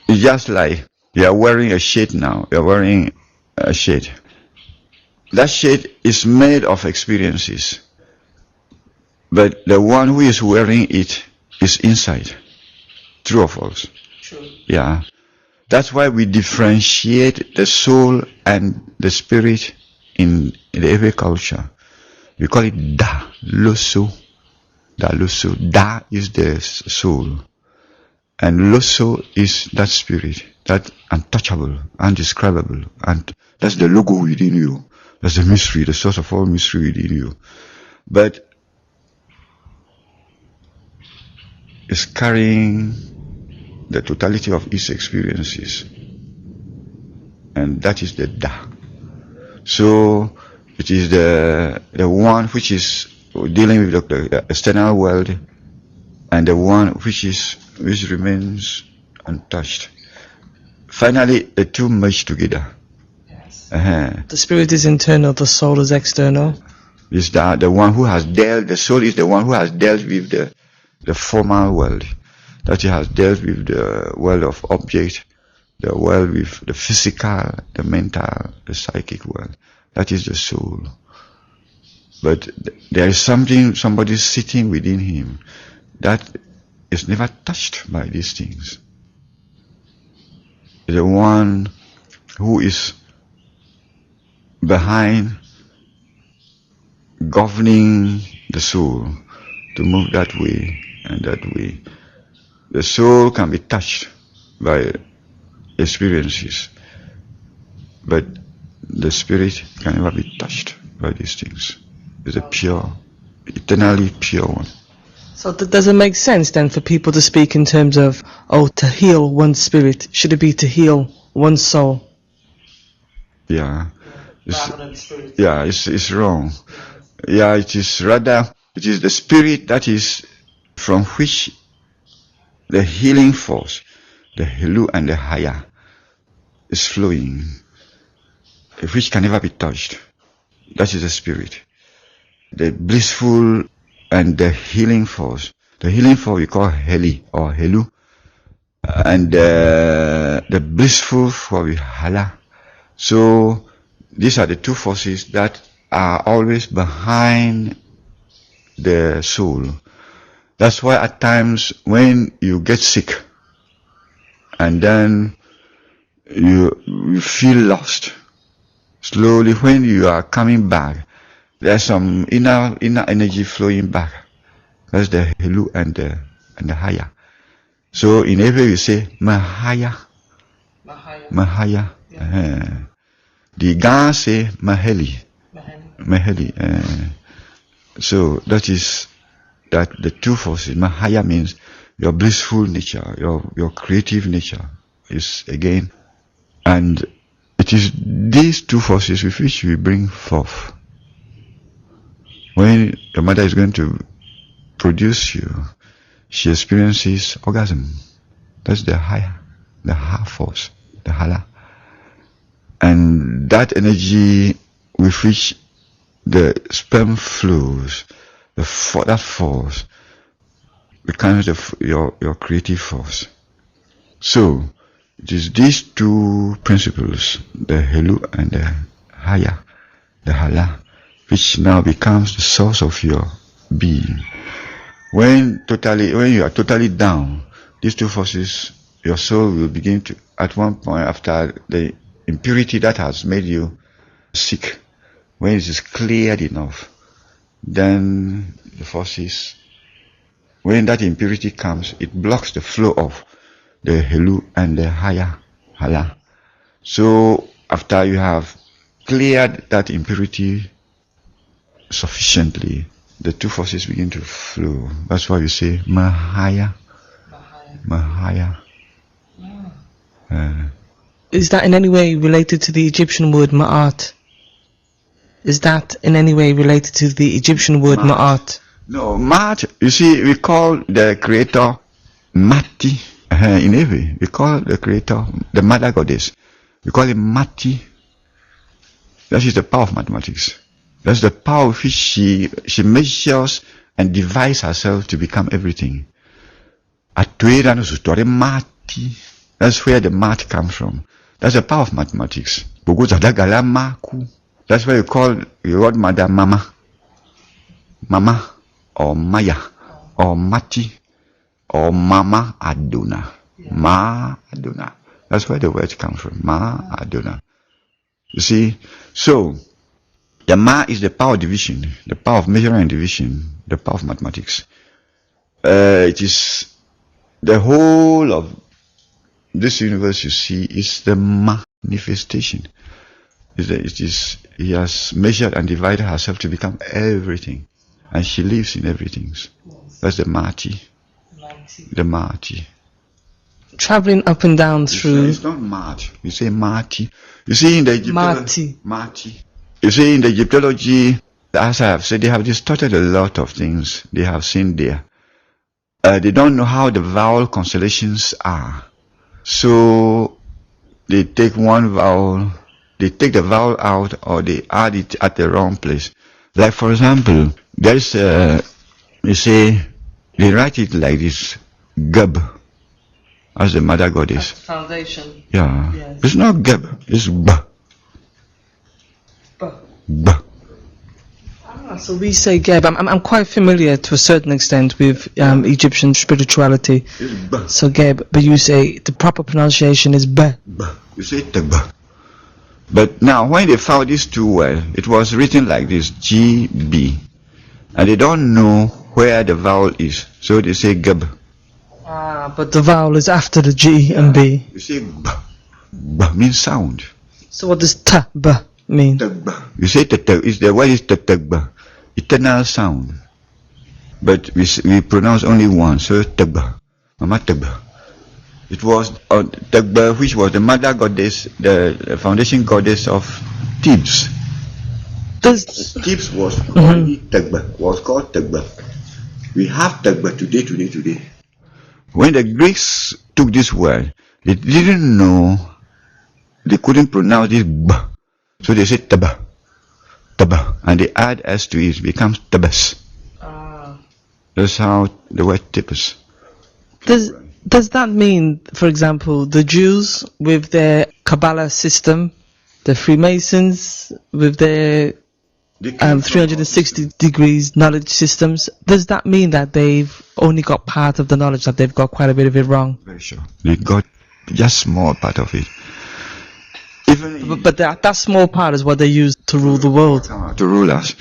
It's just like you are wearing a shade now. You are wearing a shade. That shade is made of experiences. But the one who is wearing it is inside. True or false? True. Yeah. That's why we differentiate the soul and the spirit in every culture. We call it Da, Loso. Da Loso. Da is the soul. And Loso is that spirit, that untouchable, undescribable. And that's the logo within you. That's the mystery, the source of all mystery within you. But it's carrying the totality of its experiences. And that is the Da. So it is the one which is dealing with the external world, and the one which remains untouched. Finally, the two merge together. Yes. The spirit is internal, the soul is external. Is the one who has dealt, the soul is the one who has dealt with the formal world. That he has dealt with the world of object, the world with the physical, the mental, the psychic world. That is the soul. But there is somebody sitting within him that is never touched by these things. The one who is behind, governing the soul to move that way and that way. The soul can be touched by experiences, but the spirit can never be touched by these things. It's a pure, eternally pure one. So does it make sense then for people to speak in terms of, to heal one spirit? Should it be to heal one soul? Yeah. Rather than spirit. Yeah, it's wrong. Yeah, it is the spirit that is from which the healing force, the Helu and the Haya, is flowing, which can never be touched. That is the spirit. The blissful and the healing force. The healing force we call Heli or Helu, and the blissful force we Hala. So these are the two forces that are always behind the soul. That's why at times when you get sick and then you feel lost, slowly when you are coming back, there's some inner energy flowing back. That's the Helu and the Haya. So in every you say Mahaya. Mahaya. The Ga say Maheli. So that is that the two forces. Mahaya means your blissful nature, your creative nature is again, and it is these two forces with which we bring forth. When your mother is going to produce you, she experiences orgasm. That's the Haya, the Ha force, the Hala. And that energy with which the sperm flows, that force becomes your creative force. So it is these two principles, the Helu and the Haya, the Hala, which now becomes the source of your being. When you are totally down, these two forces, your soul will begin to, at one point after the impurity that has made you sick, when it is cleared enough, then the forces, when that impurity comes, it blocks the flow of the Helu and the Hala. So after you have cleared that impurity sufficiently, the two forces begin to flow. That's why you say Mahaya. Is that in any way related to the Egyptian word Ma'at? Is that in any way related to the Egyptian word Ma'at? No, Ma'at, you see, we call the creator Mati. In Evi, we call the creator, the mother goddess, we call him Mati. That is the power of mathematics. That's the power with which she measures and divides herself to become everything. That's where the math comes from. That's the power of mathematics. That's why you call your word mother Mama. Mama or Maya or Mati or Mama Aduna. Ma Aduna. That's where the word comes from. Ma Aduna. You see? So the Ma is the power of division, the power of measuring and division, the power of mathematics. It is the whole of this universe you see is the manifestation. He has measured and divided herself to become everything, and she lives in everything. That's the Mati. The Mati. Traveling up and down through. It's not Mati. You say Mati. You see in the Egyptology. Mati. You see in the Egyptology, as I have said, they have distorted a lot of things they have seen there. They don't know how the vowel constellations are. So they take one vowel, they take the vowel out, or they add it at the wrong place. Like for example, there is you say, they write it like this, Gub, as the mother goddess. Foundation. Yeah. Yes. It's not Gub, it's B. B. So we say Geb. I'm quite familiar to a certain extent with Egyptian spirituality. It's B. So Geb, but you say the proper pronunciation is B. B. You say Tb. But now when they found these two words, it was written like this, GB. And they don't know where the vowel is. So they say Geb. But the vowel is after the G and B. You say B. B means sound. So what does T, B mean? Tb. You say the word is Tb. Eternal sound. But we pronounce only one, so Tb. Mama Tb. It was Tb, which was the mother goddess, the foundation goddess of Thebes. Thebes was only Tb, was called Tb. We have Tb today. When the Greeks took this word, they didn't know, they couldn't pronounce this B. So they said Tb, and they add S to it, becomes Tebes. That's how the word Tebes. Does that mean, for example, the Jews with their Kabbalah system, the Freemasons with their 360 degrees knowledge systems. Does that mean that they've only got part of the knowledge, that they've got quite a bit of it wrong? Very sure. They got just small part of it. But that small part is what they use to rule the world. To rule us.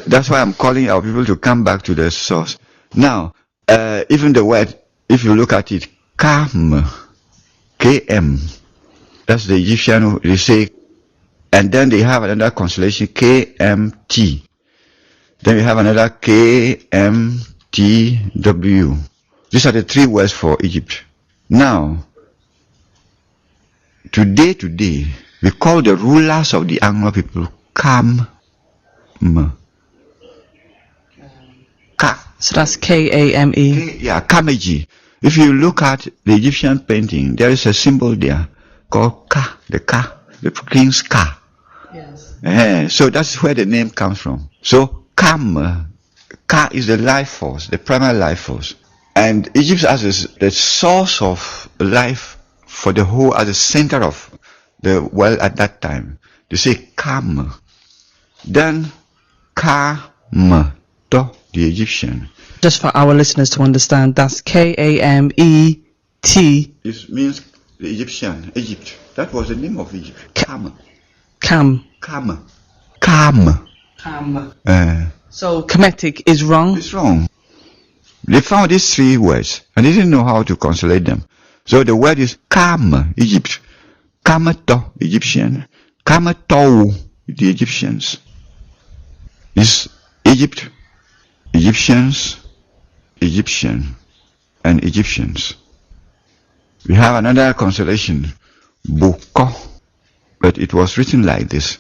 That's why I'm calling our people to come back to the source. Now, even the word, if you look at it, Kam, KM, that's the Egyptian, they say, and then they have another constellation, KMT. Then we have another KMTW. These are the three words for Egypt. Now, today, we call the rulers of the Anglo people Kam. Ka. So that's Kame. Yeah, Kameji. If you look at the Egyptian painting, there is a symbol there called Ka, the king's Ka. Yes. So that's where the name comes from. So Kam, Ka is the life force, the primary life force. And Egypt as the source of life for the whole, as the center of the world at that time. They say Kam. Then Kam, the Egyptian. Just for our listeners to understand, that's Kamet. It means the Egyptian, Egypt. That was the name of Egypt. Kam. So Kemetic is wrong? It's wrong. They found these three words and they didn't know how to consolidate them. So the word is Kam, Egypt. Kamato, Egyptian. Kamato, the Egyptians. It's Egypt, Egyptians, Egyptian, and Egyptians. We have another constellation, Boko, but it was written like this,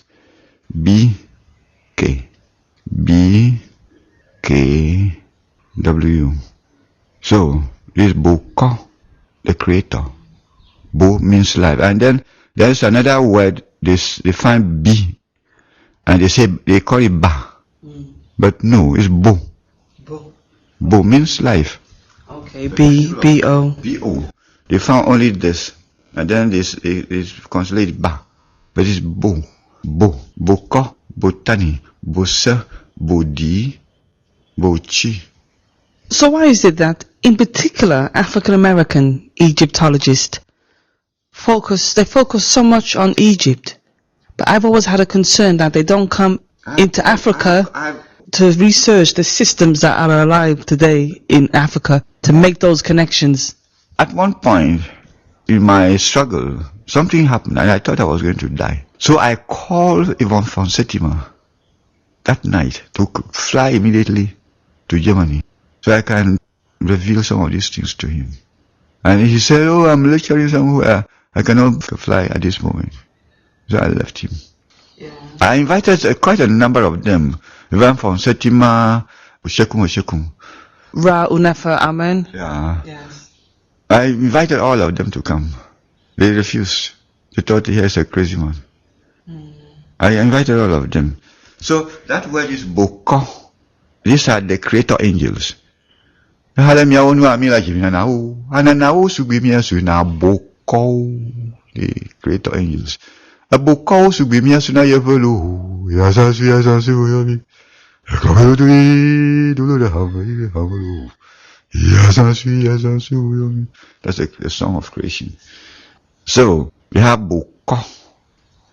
B-K, B-K-W. So, this Boko, the creator. Bo means life. And then there's another word, they find B, and they call it Ba. But no, it's Bo. Bo means life. Okay, B-O. B-O. They found only this, and then this is translated Ba. But it's Bo. Boko, Botani, Bosa, Bodi, Bochi. So why is it that, in particular, African American Egyptologists focus so much on Egypt, but I've always had a concern that they don't come into Africa to research the systems that are alive today in Africa to make those connections? At one point in my struggle, something happened and I thought I was going to die. So I called Yvonne von Septima that night to fly immediately to Germany so I can reveal some of these things to him. And he said, "Oh, I'm lecturing somewhere. I cannot fly at this moment." So I left him. Yeah. I invited quite a number of them. Yvonne von Septima, Shekum. Ra Unefa Amen. Yeah. Yes. I invited all of them to come. They refused. They thought he is a crazy man. I invited all of them. So that word is Boko. These are the creator angels. The creator angels. A Boko subimia suna yevelu. Yasasu. That's the song of creation. So we have Boko,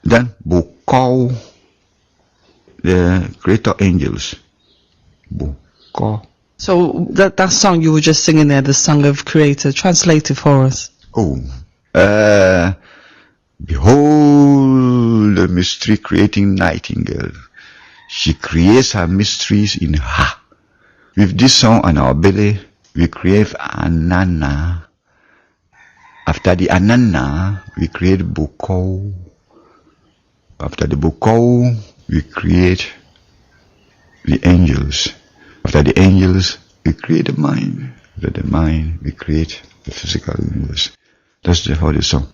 then Boko, the creator angels. Boko. So that song you were just singing there, the song of creator, translate it for us. Oh, behold the mystery creating nightingale. She creates her mysteries in her. With this song on our belly, we create Anana. After the Anana, we create Boko. After the Boko, we create the angels. After the angels, we create the mind. After the mind, we create the physical universe. That's how the song.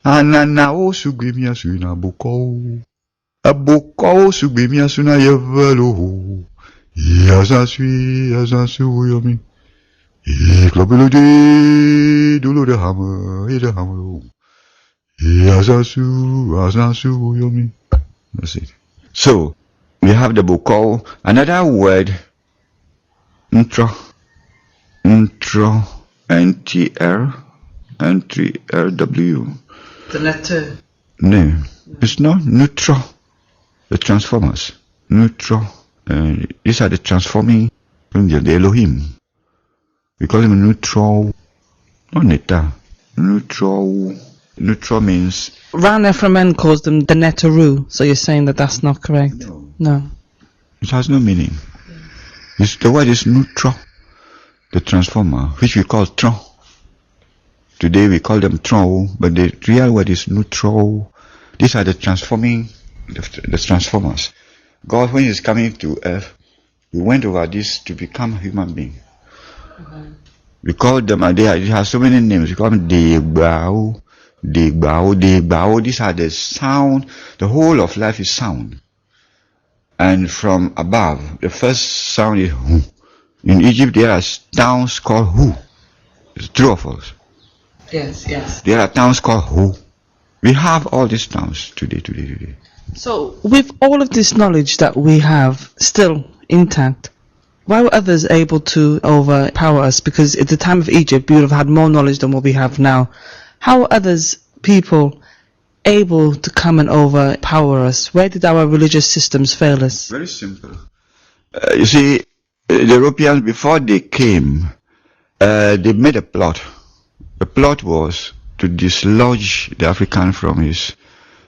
Anana o sugimi asuna buko. Abuko sugimi asuna yevelo. Yazasu yomi. Klobelode dulo de hammer, de hammer. Yazasu yomi. That's it. So we have the buko. Another word, ntro, N-T-R-W. The letter. No, it's not neutral. The transformers, neutral. These are the transforming angels, the Elohim. We call them neutral, not neta. Neutral. Neutral means. Ran Ephraim calls them the Netaru, so you're saying that that's not correct? No. It has no meaning. The word is neutral. The transformer, which we call tron. Today we call them tron, but the real word is neutral. These are the transforming, the transformers. God, when He's coming to earth, He went over this to become a human being. We call them, they have so many names. We call them Degbao. These are the sound. The whole of life is sound. And from above, the first sound is Hu. In Egypt, there are towns called Hu. It's true or false? Yes. There are towns called Hu. We have all these towns today. So, with all of this knowledge that we have still intact, why were others able to overpower us? Because at the time of Egypt, we would have had more knowledge than what we have now. How are others, people, able to come and overpower us? Where did our religious systems fail us? Very simple. You see, the Europeans, before they came, they made a plot. The plot was to dislodge the African from his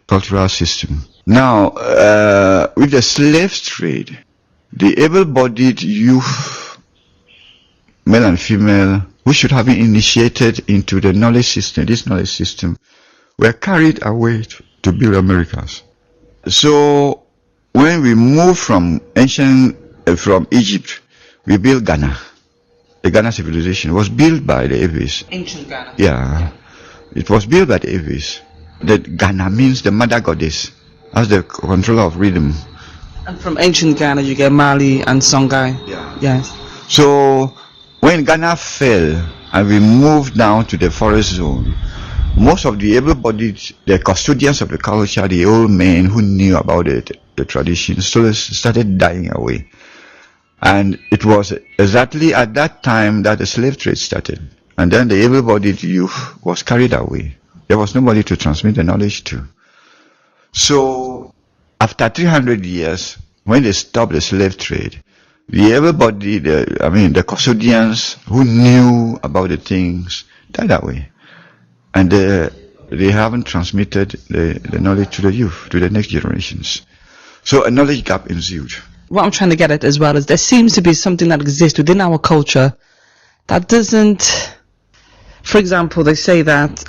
cultural system. Now, with the slave trade, the able-bodied youth, male and female, who should have been initiated into the knowledge system, this knowledge system, were carried away to build Americas. So, when we moved from from Egypt, we built Ghana. The Ghana civilization was built by the Aves. Ancient Ghana. Yeah, it was built by the Aves. The Ghana means the mother goddess, as the controller of rhythm. And from ancient Ghana, you get Mali and Songhai. Yeah. Yes. So, when Ghana fell and we moved down to the forest zone, most of the able-bodied, the custodians of the culture, the old men who knew about the traditions, started dying away. And it was exactly at that time that the slave trade started. And then the able-bodied youth was carried away. There was nobody to transmit the knowledge to. So, after 300 years, when they stopped the slave trade, the able-bodied, the custodians who knew about the things died away. And they haven't transmitted the knowledge to the youth, to the next generations. So a knowledge gap ensued. What I'm trying to get at as well is there seems to be something that exists within our culture that doesn't, for example, they say that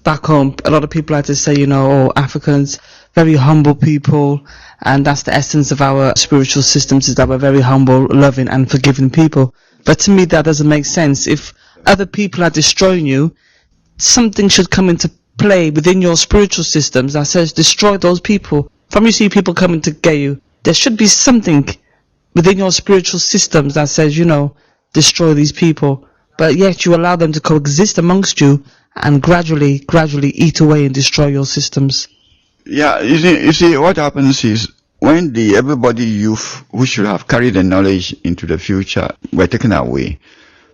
back home, a lot of people like to say, Africans, very humble people, and that's the essence of our spiritual systems, is that we're very humble, loving and forgiving people. But to me that doesn't make sense. If other people are destroying you, something should come into play within your spiritual systems that says destroy those people. From you see people coming to get you, there should be something within your spiritual systems that says, destroy these people. But yet you allow them to coexist amongst you and gradually eat away and destroy your systems. Yeah, you see what happens is when everybody youth who should have carried the knowledge into the future were taken away,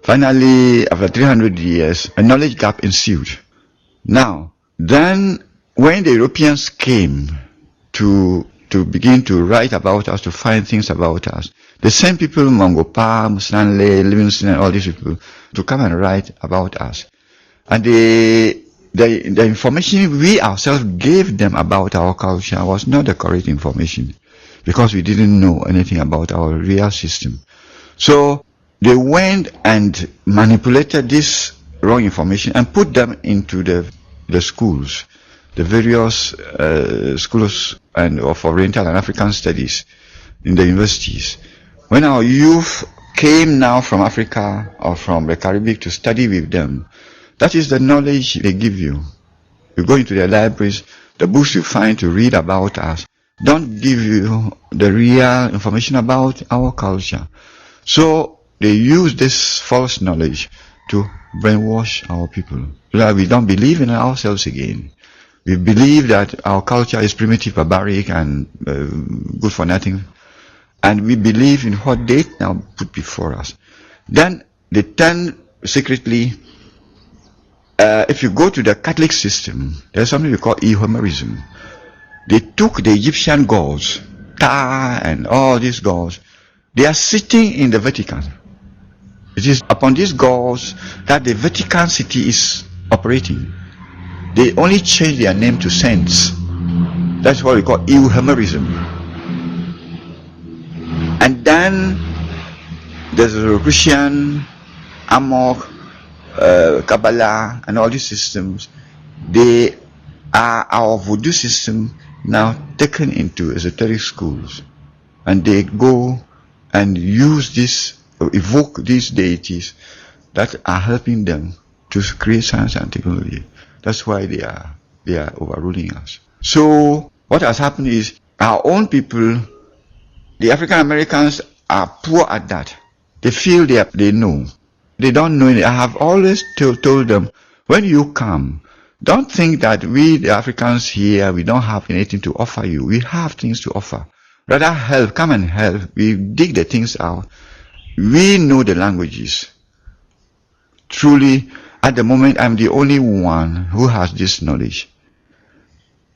finally, after 300 years, a knowledge gap ensued. Now, then, when the Europeans came to begin to write about us, to find things about us, the same people, Mangopa, Stanley, Livingston, and all these people, to come and write about us. And the information we ourselves gave them about our culture was not the correct information, because we didn't know anything about our real system. So, they went and manipulated this wrong information and put them into the schools, the various schools of Oriental and African studies in the universities. When our youth came now from Africa or from the Caribbean to study with them, that is the knowledge they give you. You go into the libraries, the books you find to read about us don't give you the real information about our culture. So they use this false knowledge to brainwash our people, so that we don't believe in ourselves again. We believe that our culture is primitive, barbaric, and good for nothing. And we believe in what they now put before us. Then they turn secretly, if you go to the Catholic system, there's something we call Homerism. They took the Egyptian gods, Ta and all these gods. They are sitting in the Vatican. It is upon these gods that the Vatican city is operating. They only change their name to saints. That's what we call Homerism. And then there's the Christian, Amok, Kabbalah, and all these systems. They are our voodoo system now taken into esoteric schools, and they go and use this, evoke these deities that are helping them to create science and technology. That's why they are overruling us. So what has happened is our own people, the African Americans, are poor at that. They feel they know. They don't know it. I have always told them, when you come, don't think that we, the Africans here, we don't have anything to offer you. We have things to offer. Rather help, come and help. We dig the things out. We know the languages. Truly, at the moment, I'm the only one who has this knowledge.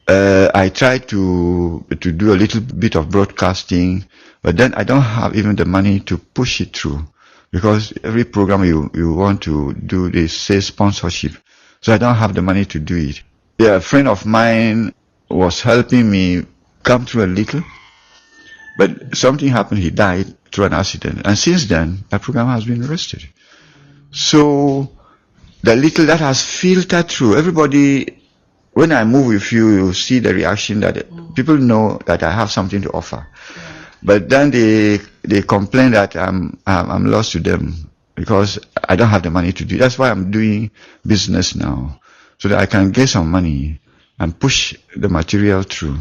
I try to do a little bit of broadcasting, but then I don't have even the money to push it through, because every program you want to do, they say sponsorship. So I don't have the money to do it. Yeah, a friend of mine was helping me come through a little, but something happened. He died through an accident, and since then that program has been arrested. So the little that has filtered through, everybody, when I move with you, you see the reaction that people know that I have something to offer. But then they complain that I'm lost to them because I don't have the money to do it. That's why I'm doing business now, so that I can get some money and push the material through.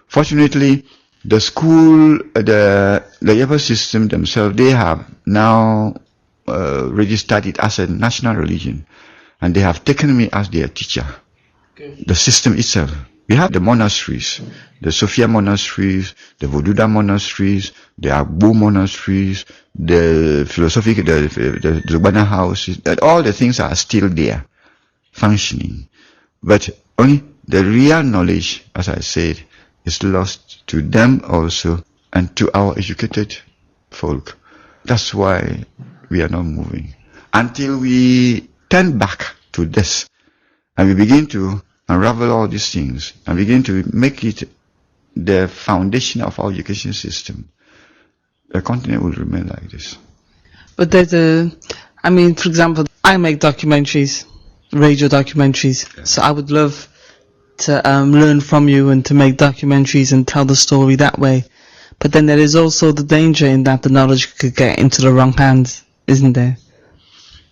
Fortunately, the school, the Yoruba system themselves, they have now registered it as a national religion, and they have taken me as their teacher. The system itself. We have the monasteries, the Sophia monasteries, the Voduda monasteries, the Agbo monasteries, the philosophic, the Zubana houses, that all the things are still there, functioning. But only the real knowledge, as I said, is lost to them also, and to our educated folk. That's why we are not moving. Until we turn back to this, and we begin to unravel all these things, and begin to make it the foundation of our education system, the continent will remain like this. But there's for example, I make documentaries, radio documentaries, so I would love to learn from you and to make documentaries and tell the story that way. But then there is also the danger in that the knowledge could get into the wrong hands, isn't there?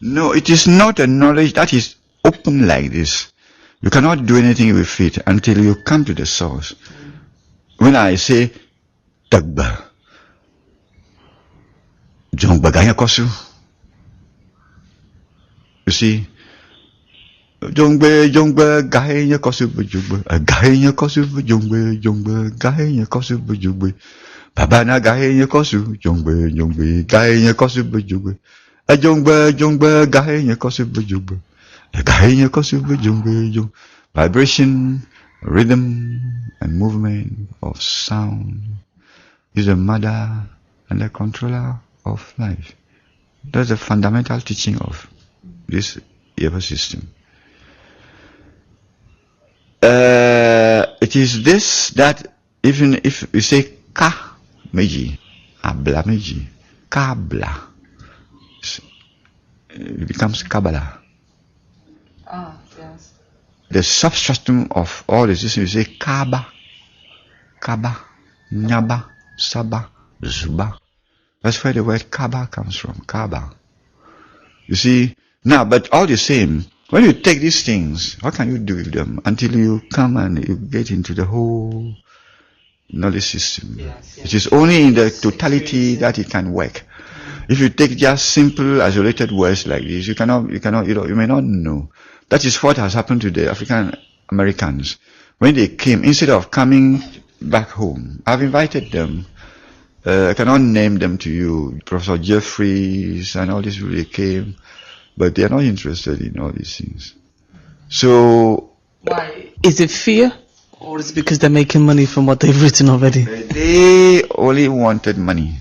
No, it is not a knowledge that is open like this. You cannot do anything with it until you come to the source. When I say Tagba, Jong Bagaya Kosu, you see, Jongbe Gahaya Kosu Bujugbe, a Gahaya Kosu Bujugbe, Jongbe Gahaya Kosu Bujugbe, Babana Gahaya Kosu, Jongbe Gahaya Kosu Bujugbe, a Jongbe Gahaya Kosu Bujugbe. Vibration, rhythm, and movement of sound is the mother and the controller of life. That's the fundamental teaching of this Yoruba system. It is this that even if we say ka meji, abla meji, kabla, it becomes Kabbalah. Ah, yes. The substratum of all the systems, you say Kaba, Nyaba, Saba, Zuba. That's where the word Kaba comes from, Kaba. You see, now, but all the same, When you take these things, what can you do with them until you come and you get into the whole knowledge system? Yes. It is only in the totality that it can work. If you take just simple isolated words like this, you may not know. That is what has happened to the African Americans. When they came, instead of coming back home, I've invited them. I cannot name them to you. Professor Jeffries and all these really came, but they are not interested in all these things. So, why? Is it fear? Or is it because they're making money from what they've written already? They only wanted money.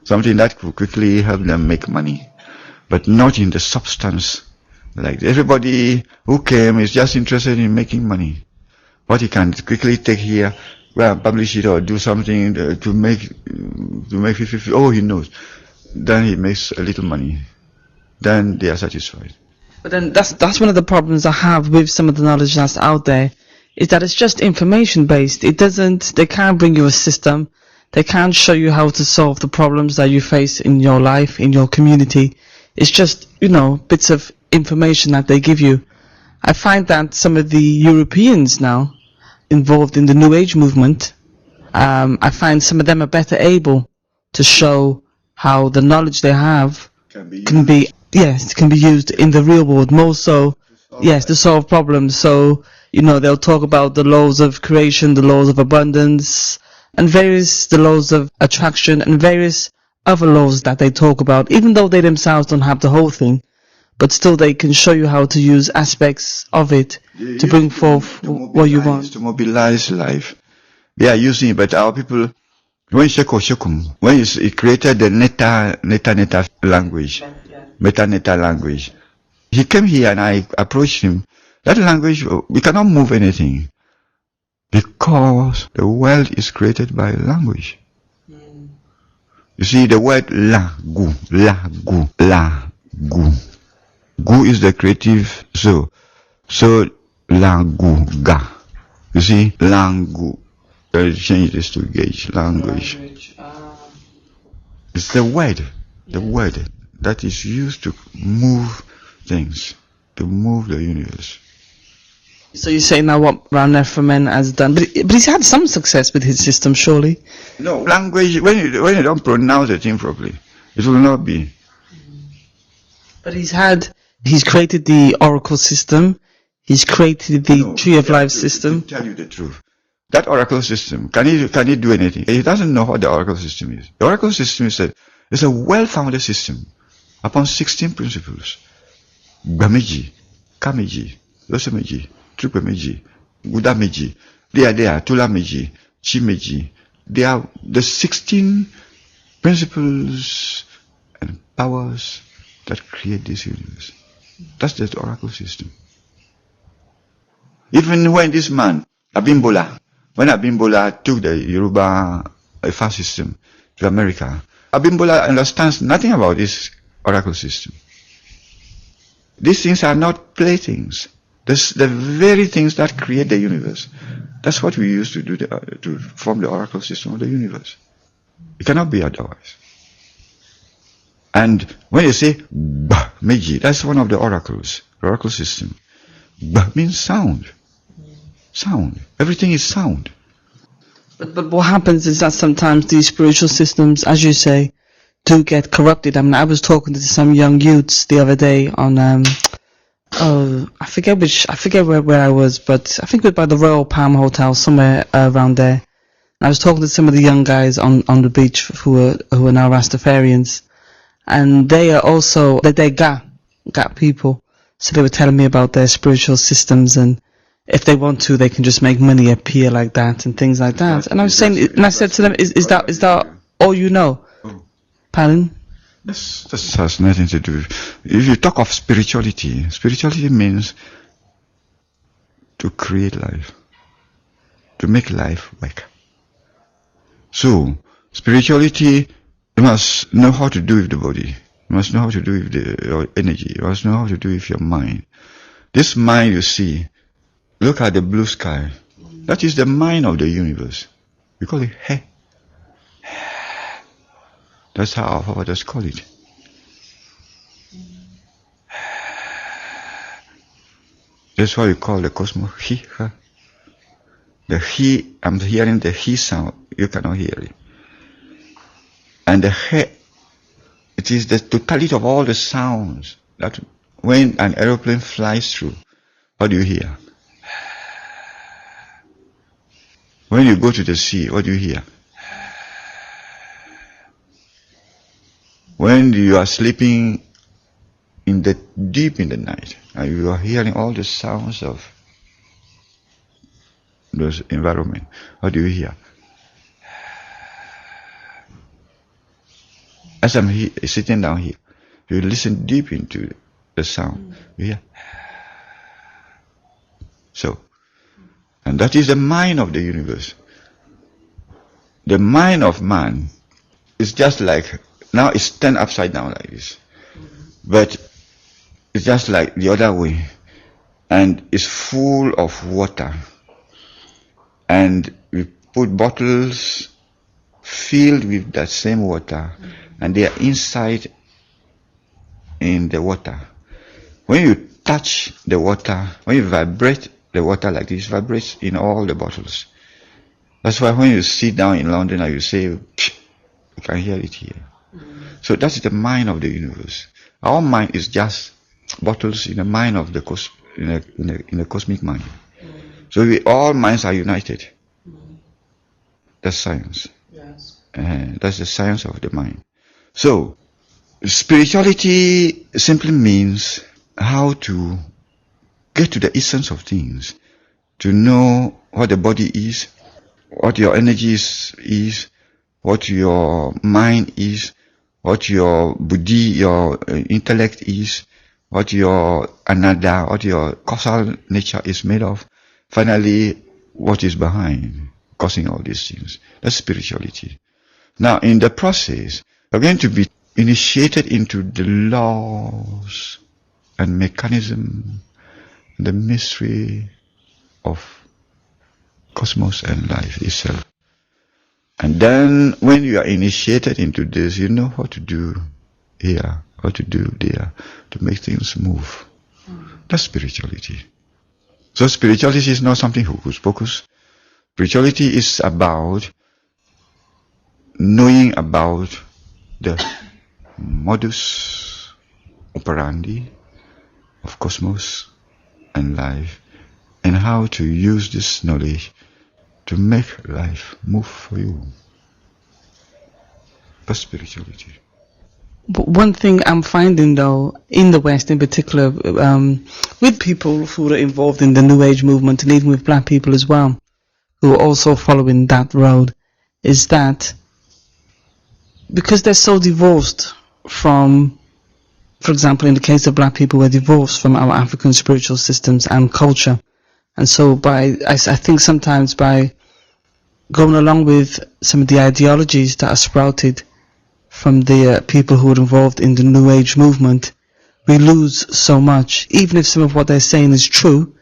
Something that could quickly help them make money, but not in the substance. Like everybody who came is just interested in making money. What he can quickly take here, well, publish it or do something to make it. Oh, he knows. Then he makes a little money. Then they are satisfied. But then that's one of the problems I have with some of the knowledge that's out there, is that it's just information based. They can't bring you a system. They can't show you how to solve the problems that you face in your life, in your community. It's just, bits of information that they give you. I find that some of the Europeans now involved in the New Age movement, I find some of them are better able to show how the knowledge they have can be used in the real world more so, to solve problems. So, they'll talk about the laws of creation, the laws of abundance, and the laws of attraction, and various other laws that they talk about, even though they themselves don't have the whole thing, but still they can show you how to use aspects of it to bring forth what you want. To mobilize life. They are using it, but our people, when it created the Neta language, Meta language, he came here and I approached him. That language, we cannot move anything because the world is created by language. You see, the word la, gu. Gu is the creative, so la, gu, ga. You see, langu. Change this to gauge, language. It's the word that is used to move things, to move the universe. So you say now what Ram Nefferman has done, but he's had some success with his system, surely? No, language, when you don't pronounce the thing properly, it will not be. But he's created the oracle system, he's created the tree of life system. To tell you the truth, that oracle system, can he do anything? He doesn't know what the oracle system is. The oracle system is a well-founded system upon 16 principles. Bameji, Kameji, Losemeji, Trupemeji, Budameji, they are there, Tulameji, Chimeji. They are the 16 principles and powers that create this universe. That's the oracle system. Even when this man, when Abimbola took the Yoruba Ifa system to America, Abimbola understands nothing about this oracle system. These things are not playthings. The very things that create the universe. That's what we use to do to form the oracle system of the universe. It cannot be otherwise. And when you say Ba Meji, that's one of the oracles, the oracle system. Ba means sound. Sound. Everything is sound. But what happens is that sometimes these spiritual systems, as you say, do get corrupted. I mean, I was talking to some young youths the other day on I forget where I was, but I think it was by the Royal Palm Hotel, somewhere around there. And I was talking to some of the young guys on the beach who are now Rastafarians, and they are also they're Ga people. So they were telling me about their spiritual systems, and if they want to, they can just make money appear like that and things like that. And I was saying, and I said to them, is that all you know? Pardon? This has nothing to do. If you talk of spirituality means to create life, to make life work. So, spirituality, you must know how to do with the body. You must know how to do with your energy. You must know how to do with your mind. This mind you see, look at the blue sky. That is the mind of the universe. We call it He. That's how our fathers call it. That's why we call the cosmos he, her. The he, I'm hearing the he sound, you cannot hear it. And the he, it is the totality of all the sounds that when an aeroplane flies through, what do you hear? When you go to the sea, what do you hear? When you are sleeping in the deep in the night, and you are hearing all the sounds of those environment, what do you hear? As I'm sitting down here, you listen deep into the sound, you hear. So, and that is the mind of the universe. The mind of man is just like, now it's turned upside down like this. But it's just like the other way. And it's full of water. And we put bottles filled with that same water. And they are inside in the water. When you touch the water, when you vibrate the water like this, vibrates in all the bottles. That's why when you sit down in London and you say, you can hear it here. So that's the mind of the universe. Our mind is just bottles in the mind of the in the cosmic mind. So all minds are united. That's science. Yes. That's the science of the mind. So spirituality simply means how to get to the essence of things, to know what the body is, what your energy is, what your mind is, what your buddhi, your intellect is, what your ananda, what your causal nature is made of. Finally, what is behind causing all these things. That's spirituality. Now, in the process, we're going to be initiated into the laws and mechanism, the mystery of cosmos and life itself. And then when you are initiated into this, you know what to do here, what to do there, to make things move. That's spirituality. So spirituality is not something hocus pocus. Spirituality is about knowing about the modus operandi of cosmos and life, and how to use this knowledge to make life move for you. That's spirituality. But one thing I'm finding though, in the West in particular, with people who are involved in the New Age movement and even with black people as well, who are also following that road, is that because they're so divorced from, for example, in the case of black people, we're divorced from our African spiritual systems and culture. And so I think sometimes by going along with some of the ideologies that are sprouted from the people who are involved in the New Age movement, we lose so much. Even if some of what they're saying is true,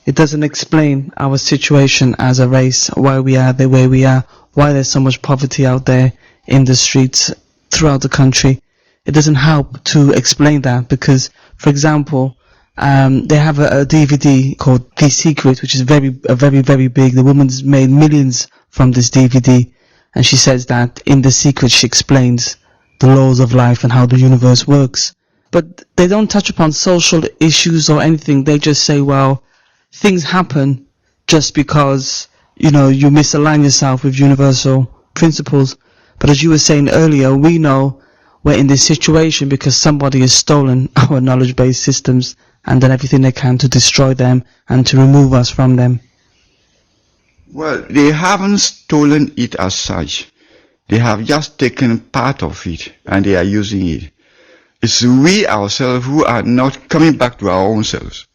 it doesn't explain our situation as a race, why we are the way we are, why there's so much poverty out there in the streets throughout the country. It doesn't help to explain that because, for example, they have a DVD called The Secret, which is very big. The woman's made millions from this DVD, and she says that in The Secret she explains the laws of life and how the universe works. But they don't touch upon social issues or anything. They just say, well, things happen just because, you misalign yourself with universal principles. But as you were saying earlier, we know we're in this situation because somebody has stolen our knowledge-based systems and done everything they can to destroy them and to remove us from them. Well, they haven't stolen it as such. They have just taken part of it and they are using it. It's we ourselves who are not coming back to our own selves.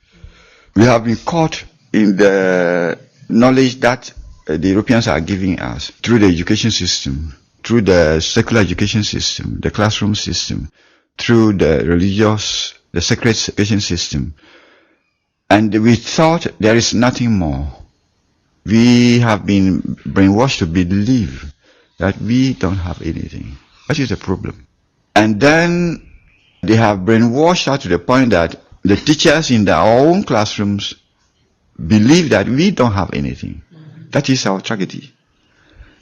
We have been caught in the knowledge that the Europeans are giving us through the education system, through the secular education system, the classroom system, through the religious, the sacred education system. And we thought there is nothing more. We have been brainwashed to believe that we don't have anything. That is the problem. And then they have brainwashed us to the point that the teachers in their own classrooms believe that we don't have anything. That is our tragedy.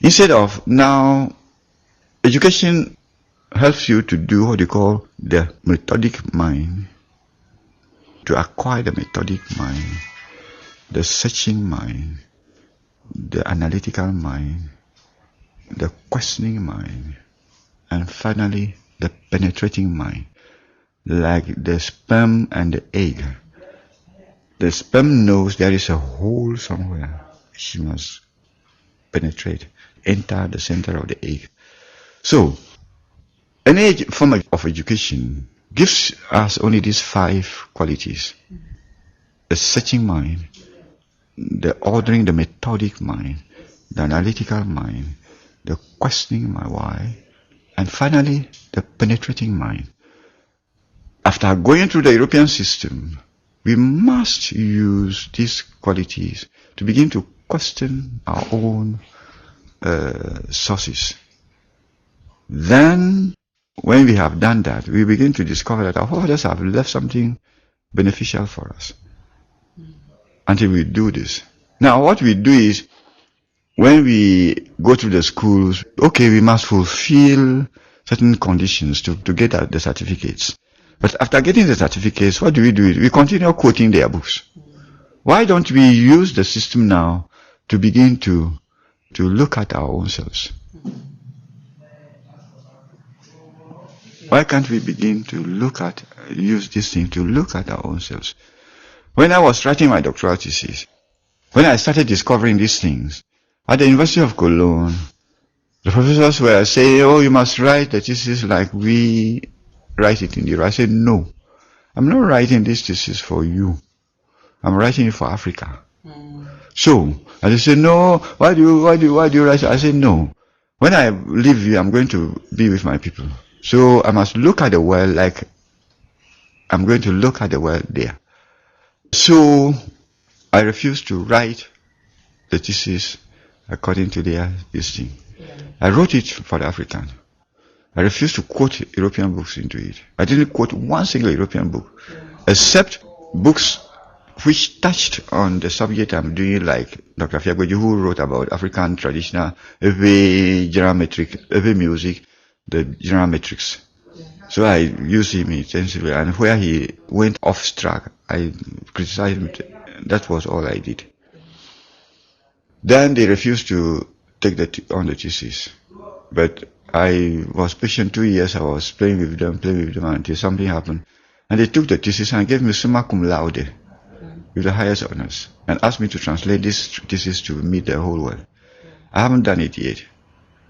Instead of now, education helps you to do what you call the methodic mind, to acquire the methodic mind, the searching mind, the analytical mind, the questioning mind, and finally the penetrating mind, like the sperm and the egg. The sperm knows there is a hole somewhere. She must penetrate, enter the center of the egg. So, any form of education gives us only these 5 qualities. The searching mind, the ordering, the methodic mind, the analytical mind, the questioning mind, why, and finally the penetrating mind. After going through the European system, we must use these qualities to begin to question our own sources. Then, when we have done that, we begin to discover that our forefathers have left something beneficial for us. Until we do this. Now, what we do is, when we go to the schools, okay, we must fulfill certain conditions to get the certificates. But after getting the certificates, what do? We continue quoting their books. Why don't we use the system now to begin to look at our own selves? Why can't we begin to use this thing to look at our own selves? When I was writing my doctoral thesis, when I started discovering these things, at the University of Cologne, the professors were saying, oh, you must write the thesis like we write it in Europe. I said, no, I'm not writing this thesis for you. I'm writing it for Africa. So, and they said, no, why do you write it? I said, no. When I leave here, I'm going to be with my people. So I must look at the world like I'm going to look at the world there. So I refused to write the thesis according to this thing. I wrote it for the African. I refused to quote European books into it. I didn't quote one single European book, except books which touched on the subject I'm doing, like Dr. Fiagbeji, who wrote about African traditional general metric, music, the general metrics. So I used him intensively, and where he went off track, I criticized him. That was all I did. Then they refused to take on the thesis. But I was patient 2 years. I was playing with them until something happened. And they took the thesis and gave me summa cum laude with the highest honors and asked me to translate this thesis to meet the whole world. I haven't done it yet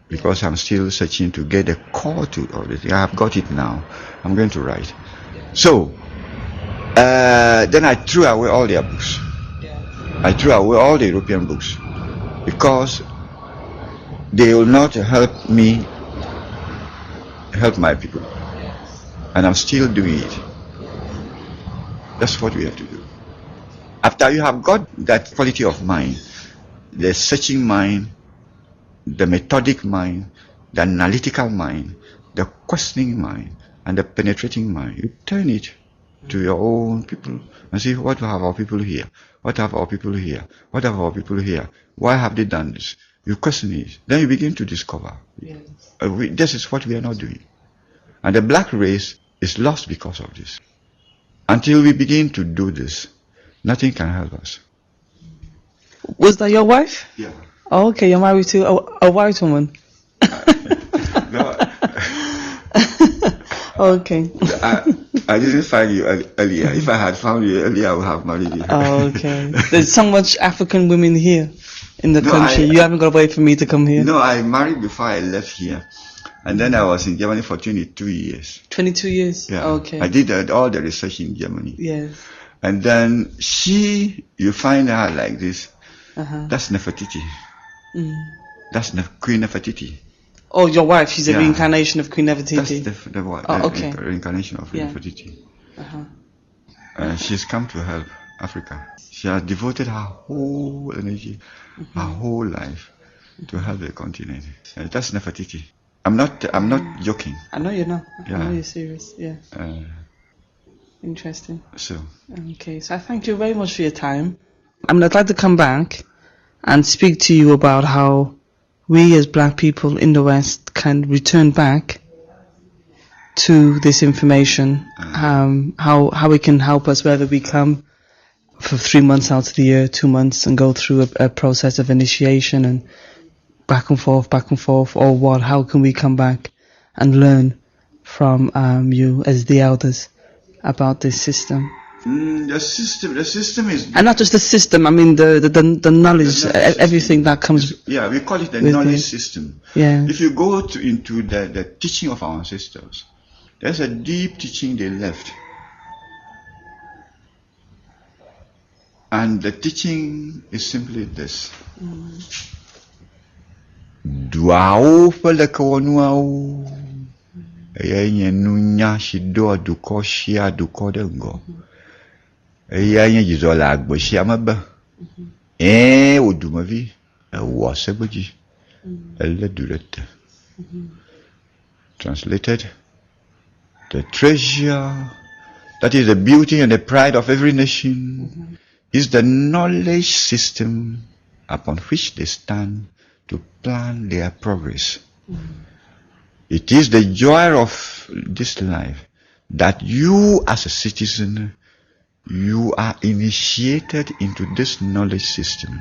because I'm still searching to get the core to all the thing. I have got it now. I'm going to write. So, then I threw away all their books. I threw away all the European books because they will not help me help my people. And I'm still doing it. That's what we have to do. After you have got that quality of mind, the searching mind, the methodic mind, the analytical mind, the questioning mind, and the penetrating mind, you turn it to your own people and see, what have our people here? What have our people here? What have our people here? Why have they done this? You question it. Then you begin to discover. Yes. This is what we are not doing. And the black race is lost because of this. Until we begin to do this, nothing can help us. Was that your wife? Yeah. Oh, okay, you're married to a white woman. No. Okay. I didn't find you earlier. If I had found you earlier, I would have married you. Oh, okay. There's so much African women here in the country. You haven't got to wait for me to come here. No, I married before I left here. And then I was in Germany for 22 years. 22 years? Yeah. Okay. I did all the research in Germany. Yes. And then you find her like this. That's Nefertiti. That's Queen Nefertiti. Oh, your wife, she's a reincarnation of Queen Nefertiti. That's the okay. reincarnation of Nefertiti. She's come to help Africa. She has devoted her whole energy, her whole life to help the continent. That's Nefertiti. I'm not joking. I know you're not. Yeah. I know you're serious. Yeah. Interesting. So. Okay, so I thank you very much for your time. I'd like to come back and speak to you about how we as black people in the West can return back to this information, how it can help us, whether we come for 3 months out of the year, 2 months, and go through a process of initiation and back and forth, or what? How can we come back and learn from you as the elders about this system? The system is... And not just the system, I mean the knowledge, everything that comes... Yeah, we call it the knowledge system. Yeah. If you go into the teaching of our ancestors, there's a deep teaching they left. And the teaching is simply this. Duao pelekawanuau. Ayanya nunya shido duko shia duko dengo. Ayanya jizola agbo shiamaba. Udumavi. Wasabuji. Elle durette. Translated. The treasure, that is the beauty and the pride of every nation, is the knowledge system upon which they stand to plan their progress. It is the joy of this life that you as a citizen, you are initiated into this knowledge system.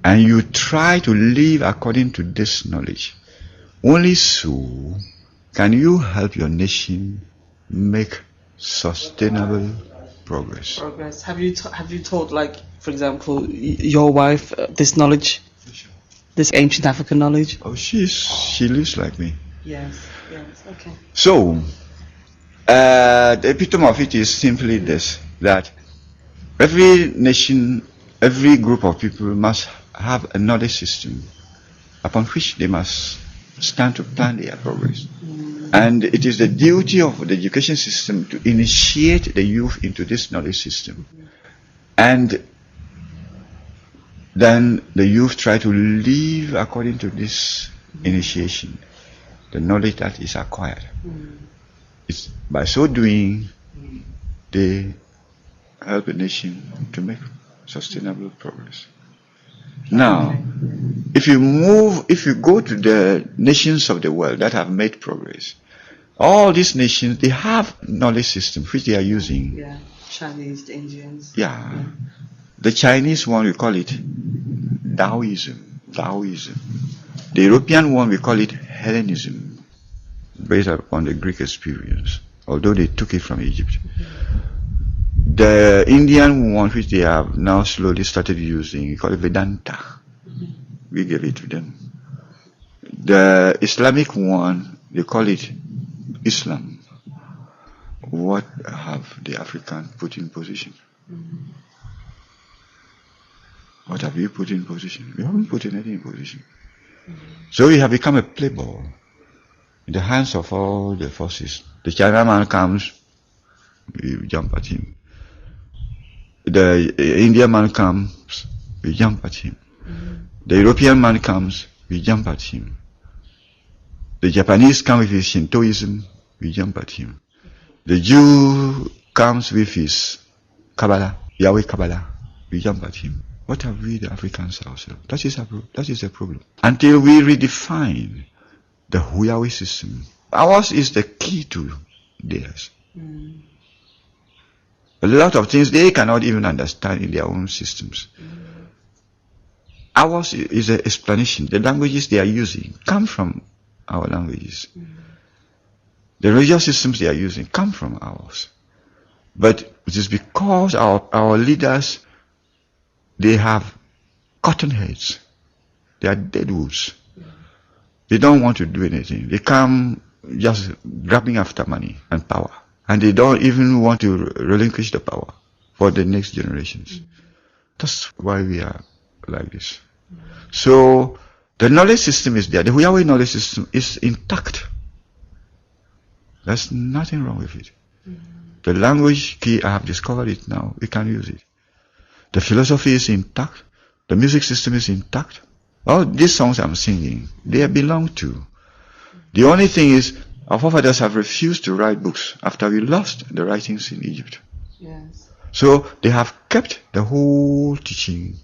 And you try to live according to this knowledge. Only so can you help your nation make sustainable progress. Have you taught, like, for example, your wife this knowledge, this ancient African knowledge? Oh, she lives like me. Yes, okay. So, the epitome of it is simply this, that every nation, every group of people must have a knowledge system upon which they must stand to plan their progress. And it is the duty of the education system to initiate the youth into this knowledge system. And then the youth try to live according to this initiation, the knowledge that is acquired. It's by so doing, they help a nation to make sustainable progress. Now, if you go to the nations of the world that have made progress, all these nations, they have knowledge systems which they are using. Yeah, Chinese, the Indians. Yeah. The Chinese one, we call it Taoism. The European one, we call it Hellenism, based upon the Greek experience, although they took it from Egypt. The Indian one, which they have now slowly started using, we call it Vedanta. We gave it to them. The Islamic one, they call it Islam. What have the Africans put in position? What have you put in position? We haven't put anything in position. So we have become a play ball in the hands of all the forces. The Chinaman comes, we jump at him. The Indian man comes, we jump at him. The European man comes, we jump at him. The Japanese come with his Shintoism, we jump at him. The Jew comes with his Kabbalah, Yahweh Kabbalah, we jump at him. What have we, the Africans, ourselves? That is a problem. Until we redefine the Yahweh system, ours is the key to theirs. A lot of things they cannot even understand in their own systems. Ours is an explanation. The languages they are using come from our languages. The religious systems they are using come from ours. But it is because our leaders, they have cotton heads. They are dead wolves. They don't want to do anything. They come just grabbing after money and power. And they don't even want to relinquish the power for the next generations. That's why we are like this. So the knowledge system is there. The Yahweh knowledge system is intact. There's nothing wrong with it. The language key, I have discovered it now. We can use it. The philosophy is intact. The music system is intact. All these songs I'm singing, they belong to. The only thing is, our forefathers have refused to write books after we lost the writings in Egypt. Yes. So they have kept the whole teaching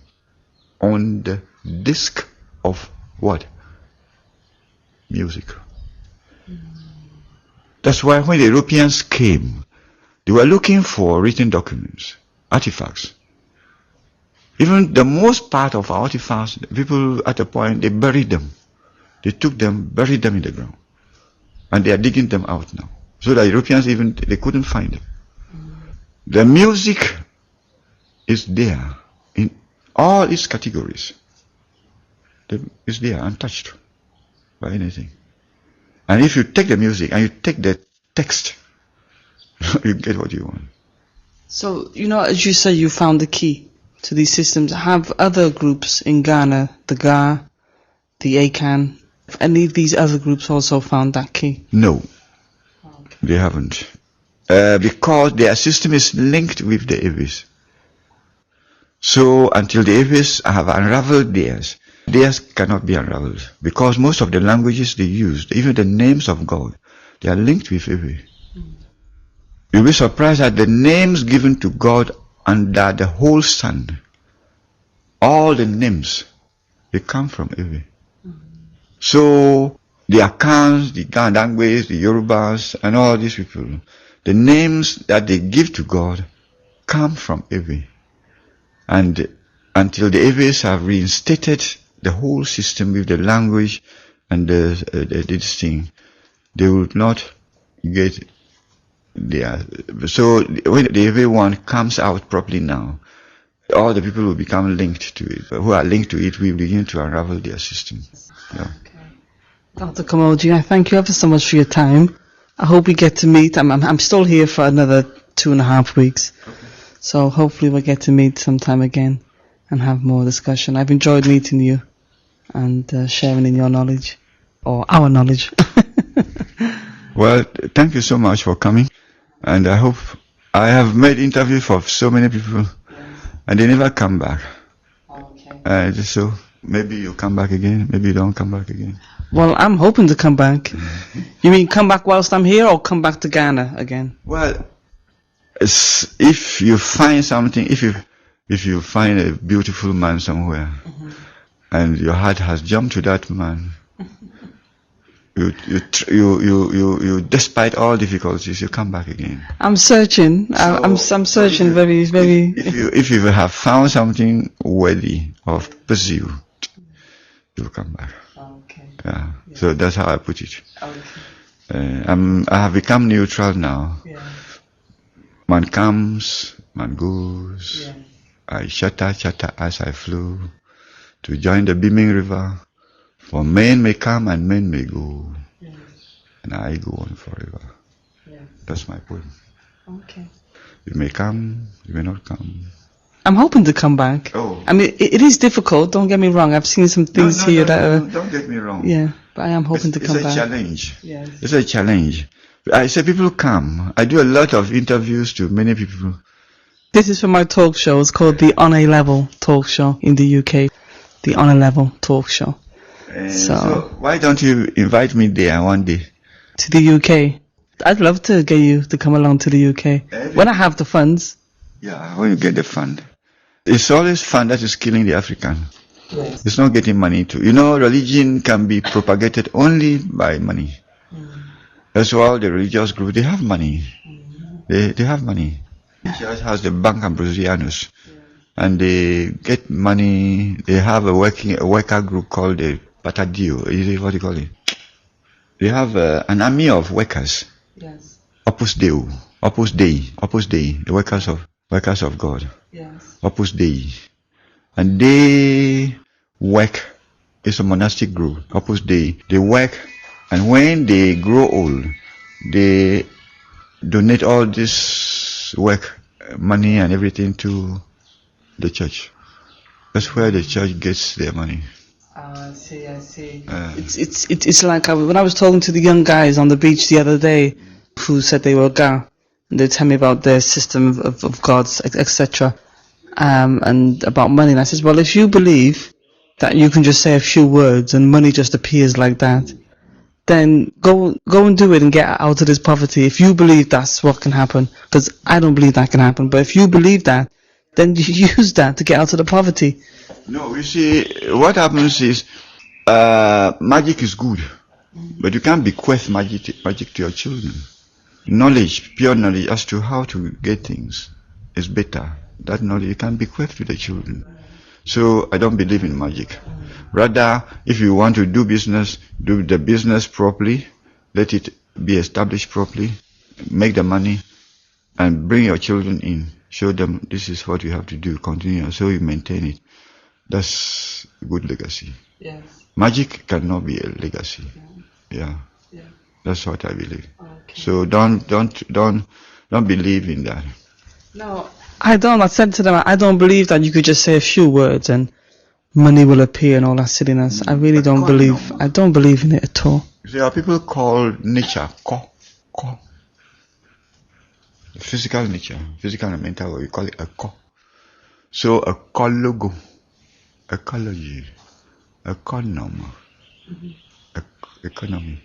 on the disc of what? Music. That's why when the Europeans came, they were looking for written documents, artifacts. Even the most part of our artifacts, people at a point, they buried them. They took them, buried them in the ground. And they are digging them out now. So the Europeans even, they couldn't find them. The music is there in all its categories. It's there, untouched by anything. And if you take the music and you take the text, you get what you want. So, as you say, you found the key to these systems. Have other groups in Ghana, the Ga, the Akan, have any of these other groups also found that key? No, they haven't. Because their system is linked with the Avis. So until the Avis have unraveled theirs cannot be unraveled. Because most of the languages they use, even the names of God, they are linked with Avis. You'll be surprised at the names given to God under the whole sun. All the names, they come from Avis. So the Akans, the Gandangwes, the Yorubas, and all these people, the names that they give to God come from Avis. And until the Avis have reinstated the whole system with the language and this thing, they will not get there. So when the Avis one comes out properly now, all the people will become linked to it. Who are linked to it will begin to unravel their system. Yeah. Dr. Kumordzi, I thank you ever so much for your time. I hope we get to meet. I'm still here for another 2.5 weeks. Okay. So hopefully we'll get to meet sometime again and have more discussion. I've enjoyed meeting you and sharing in your knowledge, or our knowledge. Well, thank you so much for coming. And I hope I have made interviews for so many people and they never come back. Okay. So maybe you come back again, maybe you don't come back again. Well, I'm hoping to come back. You mean come back whilst I'm here, or come back to Ghana again? Well, if you find something, if you find a beautiful man somewhere, and your heart has jumped to that man, you despite all difficulties, you come back again. I'm searching. I'm searching very. If you have found something worthy of pursuit, you will come back. Okay. Yeah. So that's how I put it. Okay. I have become neutral now. Yeah. Man comes, man goes. Yeah. I chatter as I flew to join the beaming river. For men may come and men may go, and I go on forever. Yeah. That's my poem. Okay. You may come, you may not come. I'm hoping to come back. Oh. I mean, it is difficult, don't get me wrong. I've seen some things here that are... Don't get me wrong. Yeah, but I am hoping to come back. It's a challenge. Yes. It's a challenge. I say people come. I do a lot of interviews to many people. This is for my talk show. It's called the On A Level Talk Show in the UK. The On A Level Talk Show. So why don't you invite me there one day? To the UK. I'd love to get you to come along to the UK. When I have the funds. Yeah, when you get the fund. It's always fun that is killing the African. Yes. It's not getting money to. Religion can be propagated only by money. That's why all the religious groups, they have money. They have money. The church has the Bank Ambrosianus. And they get money. They have a worker group called the Patadio. Is it what do you call it? They have an army of workers. Yes. Opus Dei, the workers of God. Yes. Opus Dei. And they work. It's a monastic group, Opus Dei. They work, and when they grow old, they donate all this work, money and everything to the church. That's where the church gets their money. I see. It's like when I was talking to the young guys on the beach the other day, who said they were Ga, and they tell me about their system of gods, etc., and about money. And I said, well, if you believe that you can just say a few words and money just appears like that, then go and do it and get out of this poverty. If you believe that's what can happen, because I don't believe that can happen, but if you believe that, then you use that to get out of the poverty. No, you see, what happens is magic is good, but you can't bequeath magic to your children. Knowledge, pure knowledge as to how to get things is better. That knowledge you can bequeath to the children. So I don't believe in magic. Rather, if you want to do business, do the business properly, let it be established properly, make the money, and bring your children in. Show them this is what you have to do, continue, so you maintain it. That's a good legacy. Yes. Magic cannot be a legacy. Yeah. That's what I believe. Okay. So don't believe in that. No, I don't. I said to them, I don't believe that you could just say a few words and money will appear and all that silliness. I really don't believe. I don't believe in it at all. There are people called nature, ko. Physical nature, physical and mental, we call it a ko. So a logo, ecology, economy, economy.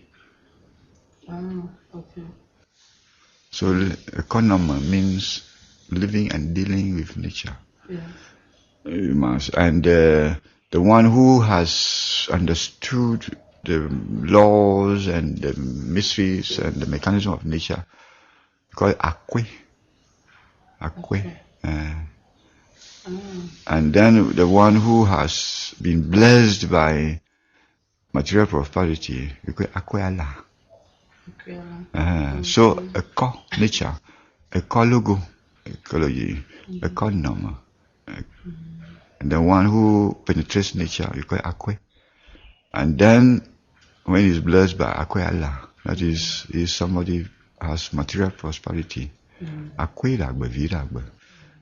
Oh, okay. So economy means living and dealing with nature. Yes. You must, and the one who has understood the laws and the mysteries and the mechanism of nature, we call it akwe. And then the one who has been blessed by material prosperity, we call it akwe Allah. So eco, nature, ecologo, ecology, economy. And the one who penetrates nature, we call it akwe. And then when he's blessed by akwe Allah, that is somebody has material prosperity. Akwe ragbe viragbe.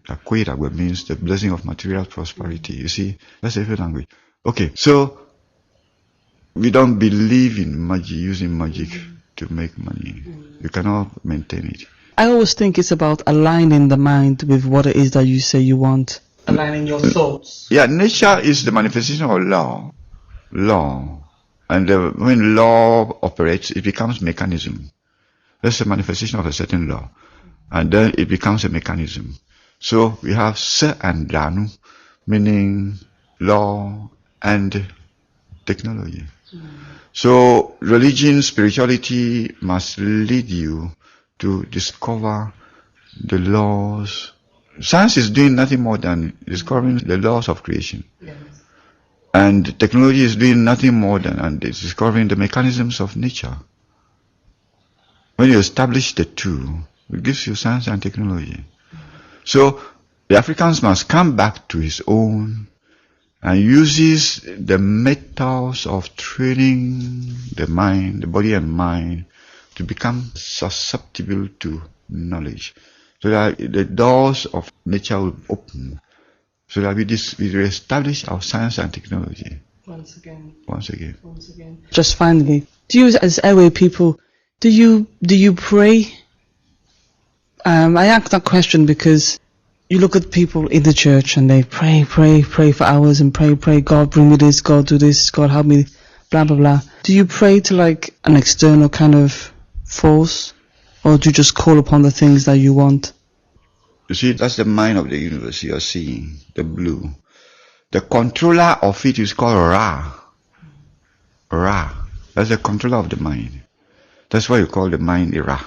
Akwe ragbe means the blessing of material prosperity. You see, that's a different language. Okay, so we don't believe in magic, using magic to make money. You cannot maintain it. I always think it's about aligning the mind with what it is that you say you want. Aligning your thoughts. Yeah, nature is the manifestation of law. And when law operates, it becomes mechanism. That's the manifestation of a certain law. And then it becomes a mechanism. So we have se and danu, meaning law and technology. So religion, spirituality must lead you to discover the laws. Science is doing nothing more than discovering the laws of creation. Yes. And technology is doing nothing more than discovering the mechanisms of nature. When you establish the two, it gives you science and technology. So the Africans must come back to his own and uses the methods of training the mind, the body and mind, to become susceptible to knowledge. So that the doors of nature will open. So that we establish our science and technology. Once again. Just finally, do you as airway people, do you pray? I ask that question because you look at people in the church and they pray for hours and pray, God bring me this, God do this, God help me, blah blah blah. Do you pray to like an external kind of force, or do you just call upon the things that you want? You see, that's the mind of the universe you are seeing, the blue. The controller of it is called Ra. That's the controller of the mind. That's why you call the mind Ra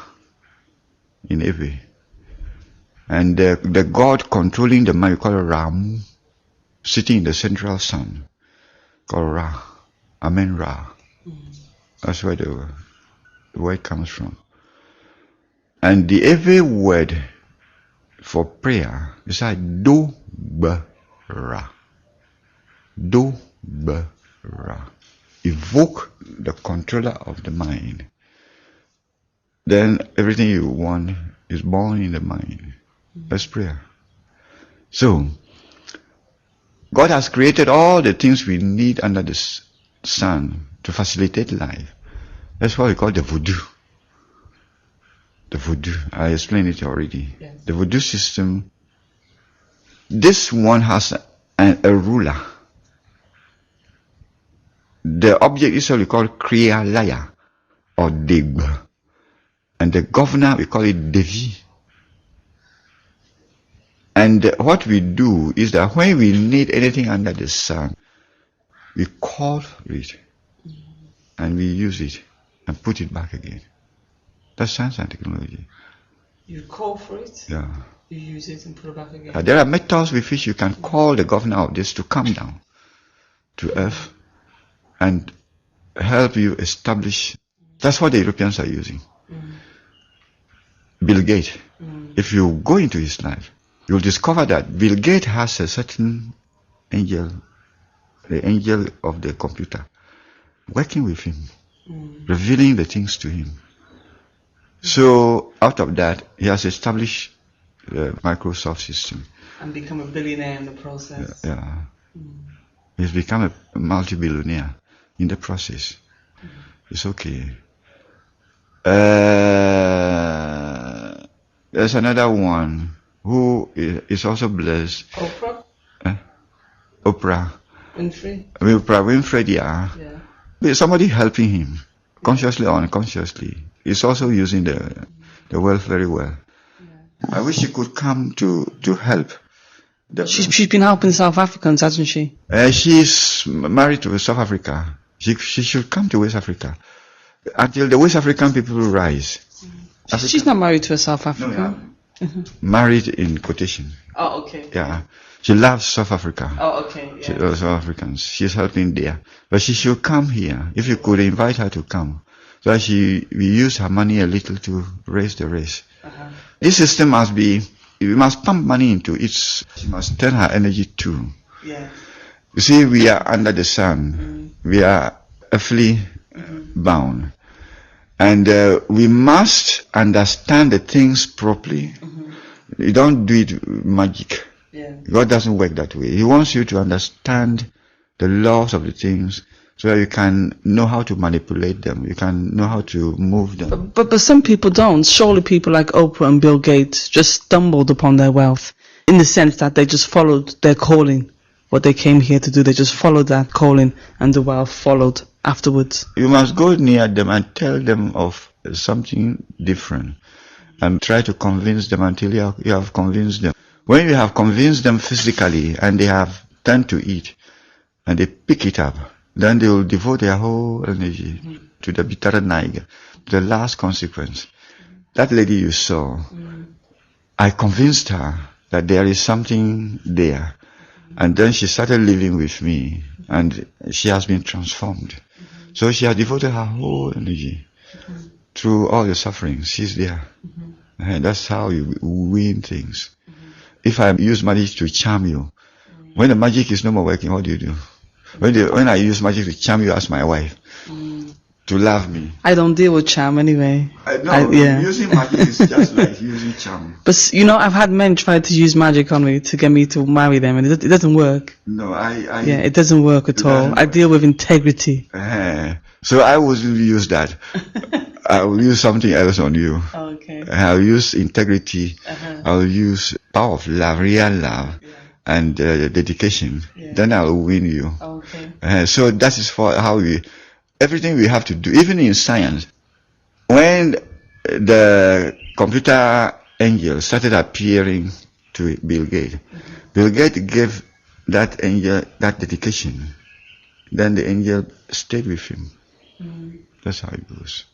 in Ewe. And the God controlling the mind, you call it Ramu, sitting in the central sun, called Ra. Amen Ra. That's where the word comes from. And the Ewe word for prayer is like do ba ra. Do ba ra. Evoke the controller of the mind. Then everything you want is born in the mind. That's prayer. So, God has created all the things we need under the sun to facilitate life. That's what we call the voodoo. The voodoo. I explained it already. Yes. The voodoo system, this one has a ruler. The object is what we call Kriya Laya. or dig. And the governor, we call it Devi. And what we do is that when we need anything under the sun, we call for it. And we use it and put it back again. That's science and technology. You call for it? Yeah. You use it and put it back again? There are methods with which you can call the governor of this to come down to earth and help you establish. That's what the Europeans are using. Bill Gates. If you go into his life, you'll discover that Bill Gates has a certain angel, the angel of the computer, working with him, revealing the things to him. So out of that, he has established the Microsoft system. And become a billionaire in the process. Yeah. He's become a multi-billionaire in the process. It's okay. There's another one who is also blessed. Oprah? Oprah. Winfrey? Oprah Winfrey, yeah. There's somebody helping him, consciously or unconsciously. He's also using the wealth very well. I wish she could come to help. She's been helping South Africans, hasn't she? She's married to South Africa. She should come to West Africa until the West African people rise. She's not married to a South African. No, married in quotation. Oh, okay. Yeah. She loves South Africa. Oh, okay. Yeah. She loves South Africans. She's helping there. But she should come here. If you could invite her to come. So that we use her money a little to raise the race. This system must be, we must pump money into it. She must turn her energy to. Yeah. You see, we are under the sun. We are earthly bound. And we must understand the things properly. You don't do it magic. Yeah. God doesn't work that way. He wants you to understand the laws of the things so that you can know how to manipulate them. You can know how to move them. But some people don't. Surely people like Oprah and Bill Gates just stumbled upon their wealth in the sense that they just followed their calling, what they came here to do. They just followed that calling and the wealth followed afterwards. You must go near them and tell them of something different and try to convince them until you have convinced them. When you have convinced them physically and they have turned to it and they pick it up, then they will devote their whole energy to the bitter niger, the last consequence. That lady you saw, I convinced her that there is something there. And then she started living with me and she has been transformed. So she has devoted her whole energy through all the suffering. She's there. And that's how you win things. If I use magic to charm you, when the magic is no more working, what do you do? When I use magic to charm you as my wife, to love me. I don't deal with charm anyway. Using magic is just like using charm. But I've had men try to use magic on me to get me to marry them, and it doesn't work. No, it doesn't work at all. I deal with integrity. So I will use that. I will use something else on you. Okay. I'll use integrity. I'll use power of love, real love, and dedication. Then I'll win you. Okay. So that is for how everything we have to do, even in science. When the computer angel started appearing to Bill Gates, Bill Gates gave that angel that dedication. Then the angel stayed with him. That's how it goes.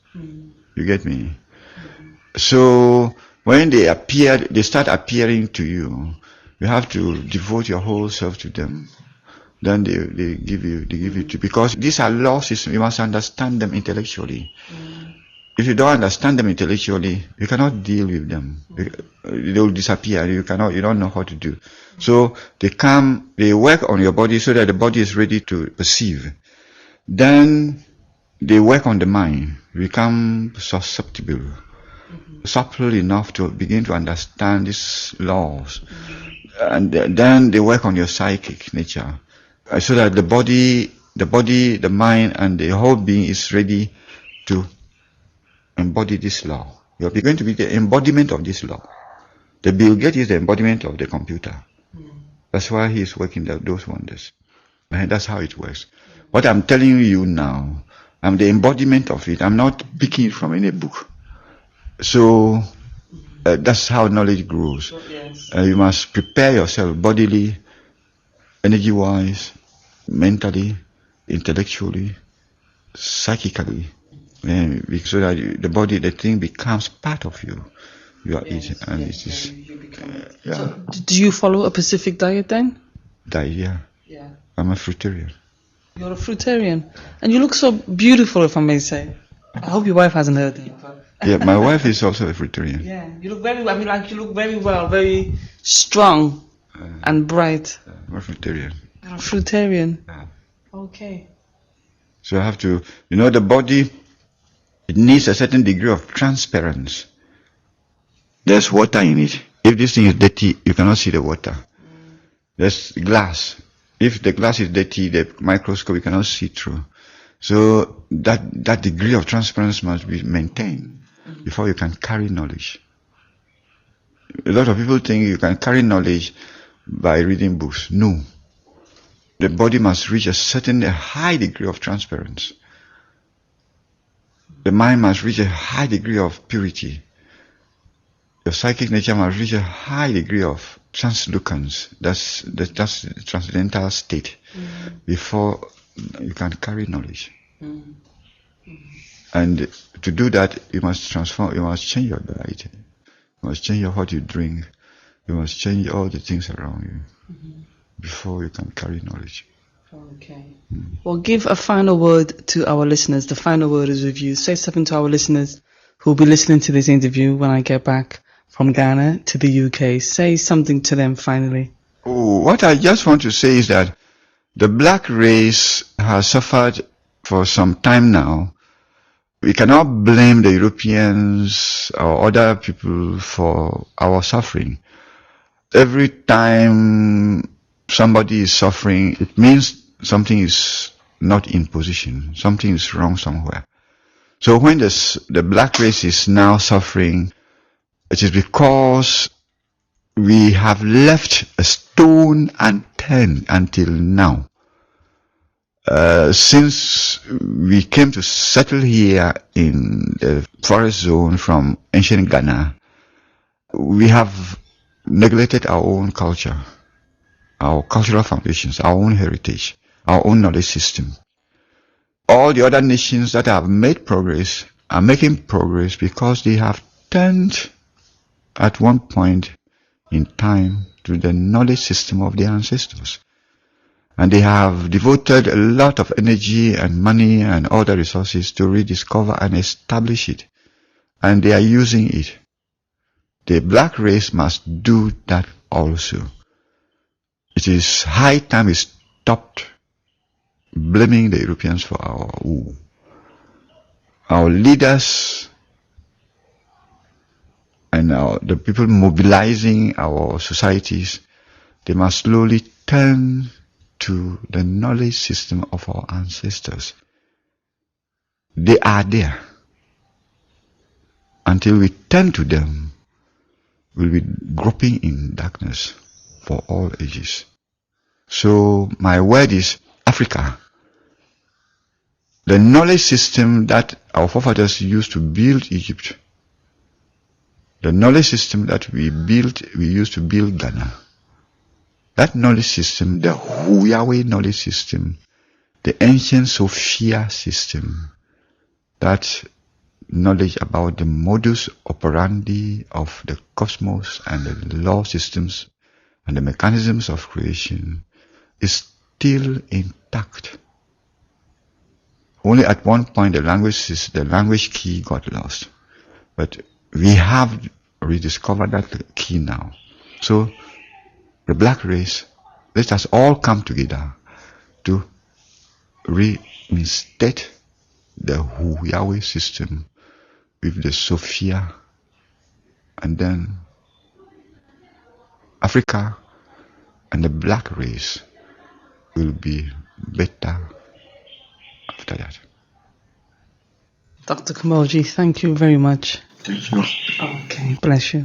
You get me? So when they start appearing to you, you have to devote your whole self to them. Then they give you to, because these are law systems. You must understand them intellectually. If you don't understand them intellectually, you cannot deal with them. They will disappear. You don't know how to do. So they work on your body so that the body is ready to perceive. Then they work on the mind. You become susceptible, supple enough to begin to understand these laws. And then they work on your psychic nature, so that the body, the mind, and the whole being is ready to embody this law. You are going to be the embodiment of this law. The Bill Gates is the embodiment of the computer. That's why he is working those wonders. And that's how it works. What I'm telling you now, I'm the embodiment of it. I'm not picking it from any book. So that's how knowledge grows. Yes. You must prepare yourself bodily, energy-wise, mentally, intellectually, psychically, so that the body, the thing becomes part of you. You are it, and it is. So, do you follow a Pacific diet then? Yeah. I'm a fruitarian. You're a fruitarian, and you look so beautiful, if I may say. I hope your wife hasn't heard that. But Yeah, my wife is also a fruitarian. yeah, you look very. I mean, like you look very well, very strong and bright. I'm a fruitarian. You're a fruitarian. Yeah. Okay. So I have to, the body, it needs a certain degree of transparency. There's water in it. If this thing is dirty, you cannot see the water. There's glass. If the glass is dirty, the microscope, you cannot see through. So that degree of transparency must be maintained before you can carry knowledge. A lot of people think you can carry knowledge by reading books. No. The body must reach a high degree of transparency. The mind must reach a high degree of purity. Your psychic nature must reach a high degree of translucence. That's the transcendental state before you can carry knowledge. And to do that, you must transform. You must change your diet. You must change what you drink. You must change all the things around you before you can carry knowledge. Okay. Well, give a final word to our listeners. The final word is with you. Say something to our listeners who will be listening to this interview when I get back from Ghana to the UK. Say something to them finally. What I just want to say is that the black race has suffered for some time now. We cannot blame the Europeans or other people for our suffering. Every time somebody is suffering, it means something is not in position. Something is wrong somewhere. So when the black race is now suffering, it is because we have left a stone unturned until now. Since we came to settle here in the forest zone from ancient Ghana, we have neglected our own culture, our cultural foundations, our own heritage, our own knowledge system. All the other nations that have made progress are making progress because they have turned at one point in time to the knowledge system of their ancestors. And they have devoted a lot of energy and money and other resources to rediscover and establish it. And they are using it. The black race must do that also. It is high time we stopped blaming the Europeans for our woe. Our leaders and the people mobilizing our societies, they must slowly turn to the knowledge system of our ancestors. They are there. Until we turn to them, we'll be groping in darkness for all ages. So my word is Africa. The knowledge system that our forefathers used to build Egypt, the knowledge system that we used to build Ghana, that knowledge system, the Yahweh knowledge system, the ancient Sophia system, that knowledge about the modus operandi of the cosmos and the law systems and the mechanisms of creation is still intact. Only at one point the language key got lost. But we have rediscovered that key now. So the black race, let us all come together to reinstate the Yahweh system with the Sophia, and then Africa and the black race will be better after that. Dr. Kumordzi, thank you very much. Thank you. Okay, bless you.